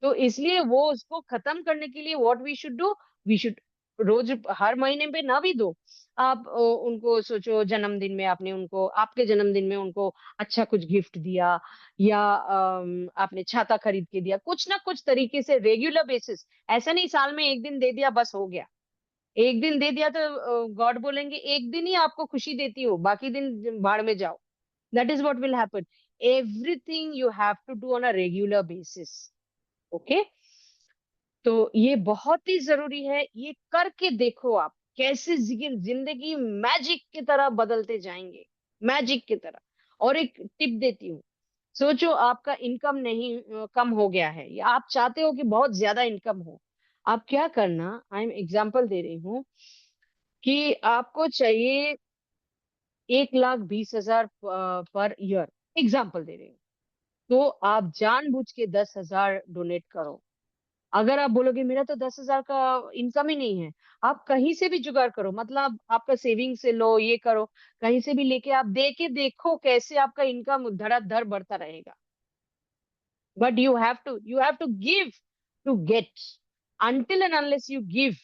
तो इसलिए वो उसको खत्म करने के लिए what we should do, we should रोज हर महीने पे ना भी दो। आप उनको सोचो, जन्मदिन में आपने उनको, आपके जन्मदिन में उनको अच्छा कुछ गिफ्ट दिया, या आपने छाता खरीद के दिया, कुछ ना कुछ तरीके से रेगुलर बेसिस। ऐसा नहीं साल में एक दिन दे दिया बस हो गया। एक दिन दे दिया तो गॉड बोलेंगे एक दिन ही आपको खुशी देती हो, बाकी दिन भाड़ में जाओ। That is what will happen. Everything you have to do on a regular basis. Okay. तो ये बहुत ही जरूरी है, ये करके देखो आप कैसे जिंदगी मैजिक की तरह बदलते जाएंगे, मैजिक की तरह। और एक टिप देती हूँ। सोचो आपका इनकम नहीं कम हो गया है, या आप चाहते हो कि बहुत ज्यादा इनकम हो। आप क्या करना, आई एम एग्जाम्पल दे रही हूँ कि आपको चाहिए 1,20,000 पर ईयर, एग्जाम्पल दे रही हूँ। तो आप जानबूझ के 10,000 डोनेट करो। अगर आप बोलोगे मेरा तो 10,000 का इनकम ही नहीं है, आप कहीं से भी जुगाड़ करो, मतलब आपका सेविंग से लो, ये करो, कहीं से भी लेके आप दे के देखो कैसे आपका इनकम धड़ाधड़ बढ़ता रहेगा। But you have to give to get. Until and unless you give,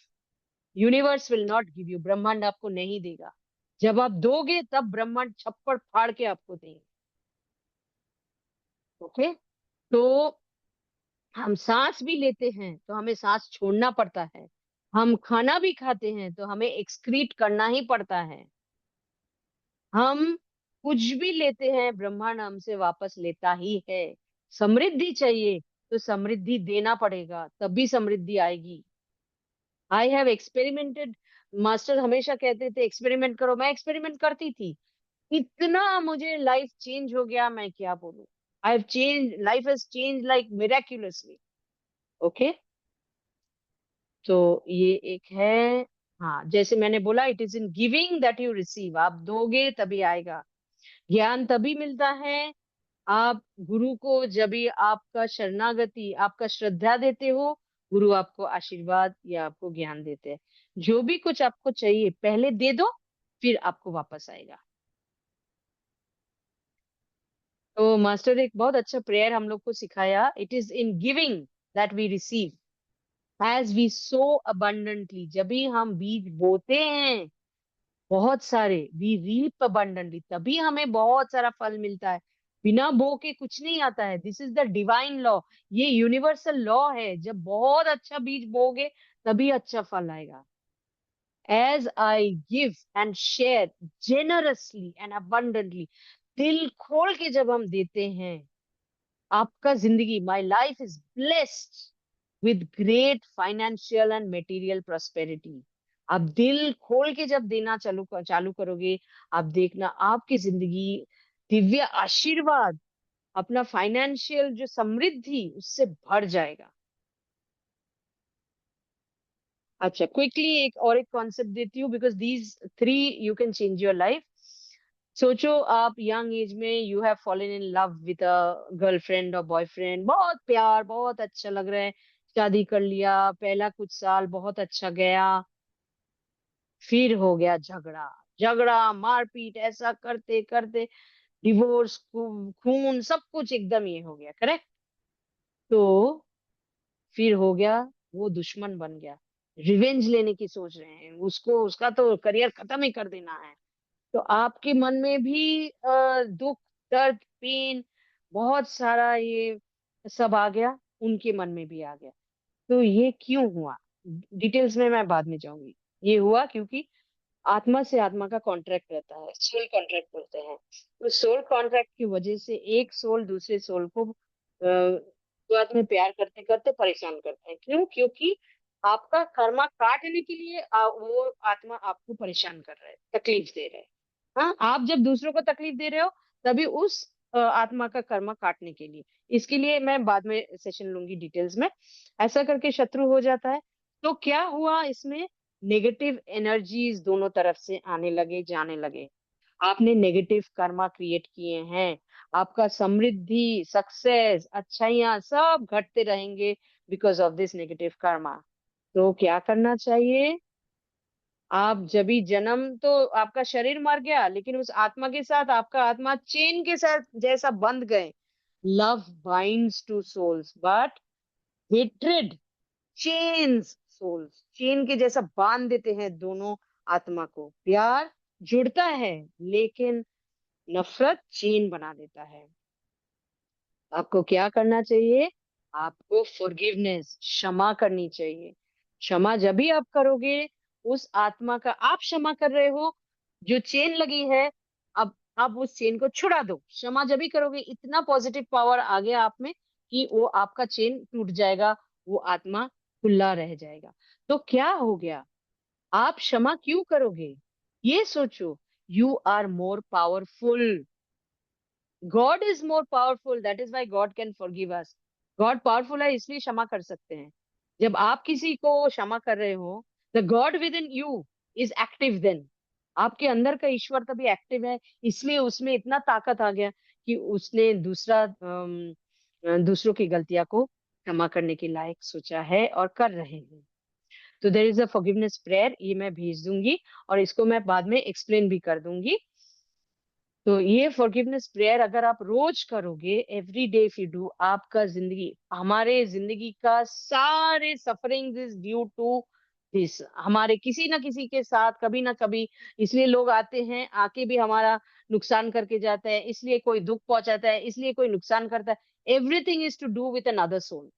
universe will not give you. ब्रह्मांड आपको नहीं देगा। जब आप दोगे तब ब्रह्मांड छप्पड़ फाड़ के आपको देंगे। ओके। तो हम सांस भी लेते हैं तो हमें सांस छोड़ना पड़ता है। हम खाना भी खाते हैं तो हमें एक्सक्रीट करना ही पड़ता है। हम कुछ भी लेते हैं ब्रह्मांड हमसे वापस लेता ही है। समृद्धि चाहिए तो समृद्धि देना पड़ेगा, तभी समृद्धि आएगी। I have experimented. मास्टर हमेशा कहते थे एक्सपेरिमेंट करो, मैं एक्सपेरिमेंट करती थी। इतना मुझे लाइफ चेंज हो गया, मैं क्या बोलूं। I have change, life has change like miraculously. Okay, तो ये एक है। हाँ, जैसे मैंने बोला, it is in giving that you receive. आप दोगे तभी आएगा। ज्ञान तभी मिलता है आप गुरु को जब भी आपका शरणागति, आपका श्रद्धा देते हो, गुरु आपको आशीर्वाद या आपको ज्ञान देते हैं। जो भी कुछ आपको चाहिए पहले दे दो, फिर आपको वापस आएगा। तो मास्टर एक बहुत अच्छा प्रेयर हम लोग को सिखाया, it is in giving that we receive as we sow abundantly. जब भी हम बीज बोते हैं बहुत सारे, वी रीप अबंडेंटली, तभी हमें बहुत सारा फल मिलता है। बिना बो के कुछ नहीं आता है। This is the divine law. ये यूनिवर्सल लॉ है, जब बहुत अच्छा बीज बोगे तभी अच्छा फल आएगा। As I give and share generously and abundantly, दिल खोल के जब हम देते हैं, आपका जिंदगी, my life is blessed with great financial and material prosperity. आप दिल खोल के जब देना चालू करोगे, आप देखना आपकी जिंदगी दिव्य आशीर्वाद, अपना फाइनेंशियल जो समृद्धि उससे भर जाएगा। अच्छा, क्विकली एक कॉन्सेप्ट देती हूँ, because these three you can change your life. सोचो आप यंग एज में you have fallen in love with a girlfriend और बॉयफ्रेंड, बहुत प्यार, बहुत अच्छा लग रहा है, शादी कर लिया, पहला कुछ साल बहुत अच्छा गया, फिर हो गया झगड़ा। झगड़ा मारपीट ऐसा करते करते डिवोर्स, खून, सब कुछ एकदम ये हो गया, करेक्ट। तो फिर हो गया, वो दुश्मन बन गया, रिवेंज लेने की सोच रहे हैं, उसको, उसका तो करियर खत्म ही कर देना है। तो आपके मन में भी दुख, दर्द, पेन, बहुत सारा ये सब आ गया, उनके मन में भी आ गया। तो ये क्यों हुआ, डिटेल्स में मैं बाद में जाऊंगी। ये हुआ क्योंकि आत्मा से आत्मा का कॉन्ट्रैक्ट रहता है, सोल कॉन्ट्रैक्ट बोलते हैं। तो सोल कॉन्ट्रैक्ट की वजह से एक सोल दूसरे सोल को शुरुआत में प्यार करते करते परेशान करते हैं। क्यों? क्योंकि आपका कर्मा काटने के लिए वो आत्मा आपको परेशान कर रहा है, तकलीफ दे रहा है। हाँ, आप जब दूसरों को तकलीफ दे रहे हो, तभी उस आत्मा का कर्मा काटने के लिए। इसके लिए मैं बाद में सेशन लूंगी डिटेल्स में। ऐसा करके शत्रु हो जाता है। तो क्या हुआ इसमें, नेगेटिव एनर्जीज दोनों तरफ से आने लगे, जाने लगे। आपने नेगेटिव कर्मा क्रिएट किए हैं, आपका समृद्धि, सक्सेस, अच्छाइयाँ सब घटते रहेंगे because of this negative Karma. तो क्या करना चाहिए, आप जब भी जन्म, तो आपका शरीर मर गया, लेकिन उस आत्मा के साथ आपका आत्मा चेन के साथ जैसा बंध गए। Love binds two souls but hatred chains souls. Chain के जैसा बांध देते हैं दोनों आत्मा को। प्यार जुड़ता है, लेकिन नफरत चेन बना देता है। आपको क्या करना चाहिए, आपको फॉरगिवनेस, क्षमा करनी चाहिए। क्षमा जब भी आप करोगे, उस आत्मा का आप क्षमा कर रहे हो, जो चेन लगी है, अब आप उस चेन को छुड़ा दो। क्षमा जब भी करोगे, इतना पॉजिटिव पावर आ गया आप में कि वो आपका चेन टूट जाएगा, वो आत्मा खुला रह जाएगा। तो क्या हो गया, आप क्षमा क्यों करोगे, ये सोचो। You are more powerful, God is more powerful, that is why God can forgive us. God powerful है, इसलिए क्षमा कर सकते हैं। जब आप किसी को क्षमा कर रहे हो, the God within you is active then. आपके अंदर का ईश्वर तभी एक्टिव है, इसलिए उसमें इतना ताकत आ गया कि उसने दूसरों की गलतियां को क्षमा करने के लायक सोचा है और कर रहे हैं। तो there is a forgiveness prayer, ये मैं भेज दूंगी और इसको मैं बाद में एक्सप्लेन भी कर दूंगी। तो ये फॉरगिवनेस प्रेयर अगर आप रोज करोगे, every day if you do, आपका जिंदगी, हमारे जिंदगी का सारे suffering is due to this. हमारे किसी ना किसी के साथ कभी ना कभी, इसलिए लोग आते हैं, आके भी हमारा नुकसान करके जाते हैं, इसलिए कोई दुख पहुंचाता है, इसलिए कोई नुकसान करता है। Everything is to do with another soul.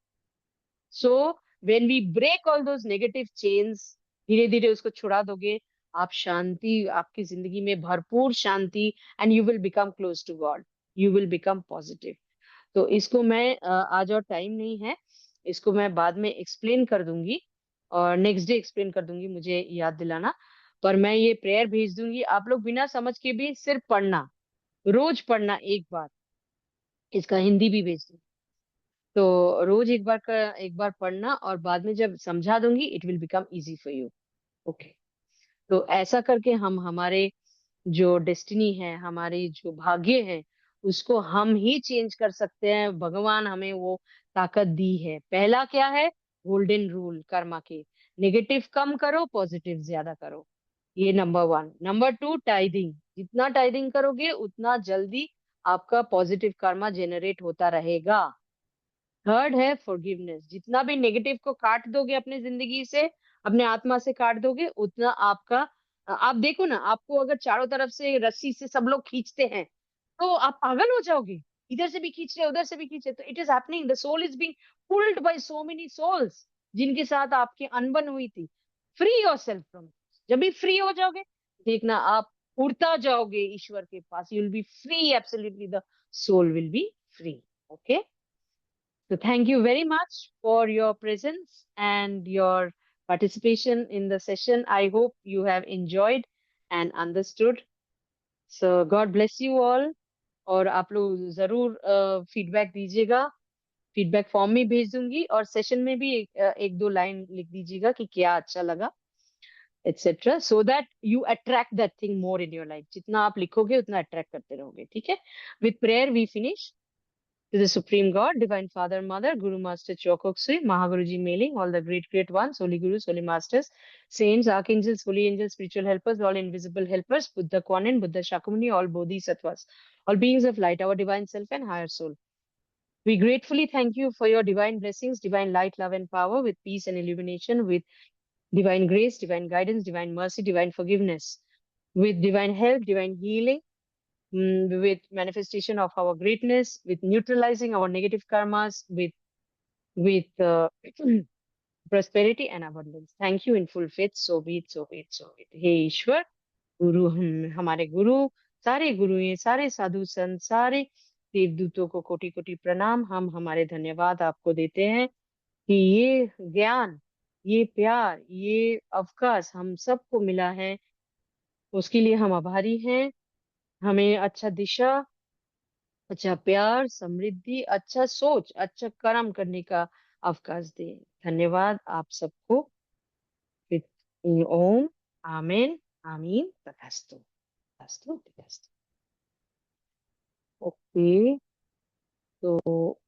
So when we break all those negative chains, धीरे धीरे उसको छुड़ा दोगे, आप शांति, आपकी जिंदगी में भरपूर शांति, and you will become close to God, you will become positive. तो इसको मैं आज और टाइम नहीं है, इसको मैं बाद में एक्सप्लेन कर दूंगी और नेक्स्ट डे एक्सप्लेन कर दूंगी, मुझे याद दिलाना। पर मैं ये प्रेयर भेज दूंगी, आप लोग बिना समझ के भी सिर्फ पढ़ना, रोज पढ़ना एक बार, इसका हिंदी भी भेज दूंगी। तो रोज एक बार पढ़ना, और बाद में जब समझा दूंगी it will become easy for you. Okay. तो ऐसा करके हम हमारे जो डेस्टिनी है, हमारे जो भाग्य है, उसको हम ही चेंज कर सकते हैं। भगवान हमें वो ताकत दी है। पहला क्या है? गोल्डन रूल कर्मा के, नेगेटिव कम करो, पॉजिटिव ज्यादा करो। ये नंबर वन। नंबर टू, टाइदिंग, जितना टाइदिंग करोगे उतना जल्दी आपका पॉजिटिव कर्मा जेनरेट होता रहेगा। थर्ड है फॉरगिवनेस, जितना भी नेगेटिव को काट दोगे अपने जिंदगी से, अपने आत्मा से काट दोगे, उतना आपका, आप देखो ना, आपको अगर चारों तरफ से रस्सी से सब लोग खींचते हैं तो आप पागल हो जाओगे। इधर से भी खींच रहे, उधर से भी खींच रहे, तो it is happening, the soul is being pulled by so many souls जिनके साथ आपकी अनबन हुई थी। फ्री योर सेल्फ फ्रॉम, जब भी फ्री हो जाओगे, देखना आप उड़ता जाओगे ईश्वर के पास, you will be free, absolutely the soul will be free. Okay. So thank you very much for your presence and your participation in the session. I hope you have enjoyed and understood. So God bless you all. और आप लोग जरूर feedback दीजिएगा, feedback form में भेज दूंगी, और session में भी एक दो लाइन लिख दीजिएगा कि क्या अच्छा लगा, etcetera, so that you attract that thing more in your life. जितना आप लिखोगे उतना अट्रैक्ट करते रहोगे। ठीक है। With prayer we finish. To the Supreme God, Divine Father, Mother, Guru Master Chokoksui, Mahaguruji mailing, all the great, great ones, Holy Gurus, Holy Masters, Saints, Archangels, Holy Angels, Spiritual Helpers, all invisible helpers, Buddha Kwanin, Buddha Shakyamuni, all Bodhisattvas, all beings of light, our divine self and higher soul. We gratefully thank you for your divine blessings, divine light, love and power, with peace and illumination, with divine grace, divine guidance, divine mercy, divine forgiveness, with divine help, divine healing, with manifestation of our greatness, with neutralizing our negative karmas, with prosperity and abundance. Thank you in full faith. So be it, so be it, so be it. हे ईश्वर, गुरु, हम हमारे गुरु, सारे गुरुएं, सारे साधु संत, सारे देवदूतों को कोटि कोटि प्रणाम। हम हमारे धन्यवाद आपको देते हैं कि ये ज्ञान, ये प्यार, ये अवकाश हम सबको मिला है, उसके लिए हम आभारी हैं। हमें अच्छा दिशा, अच्छा प्यार, समृद्धि, अच्छा सोच, अच्छा कर्म करने का अवकाश दे। धन्यवाद आप सबको। ओम, आमीन, आमीन, तथास्तु, तथास्तु, तथास्तु। ओके। तो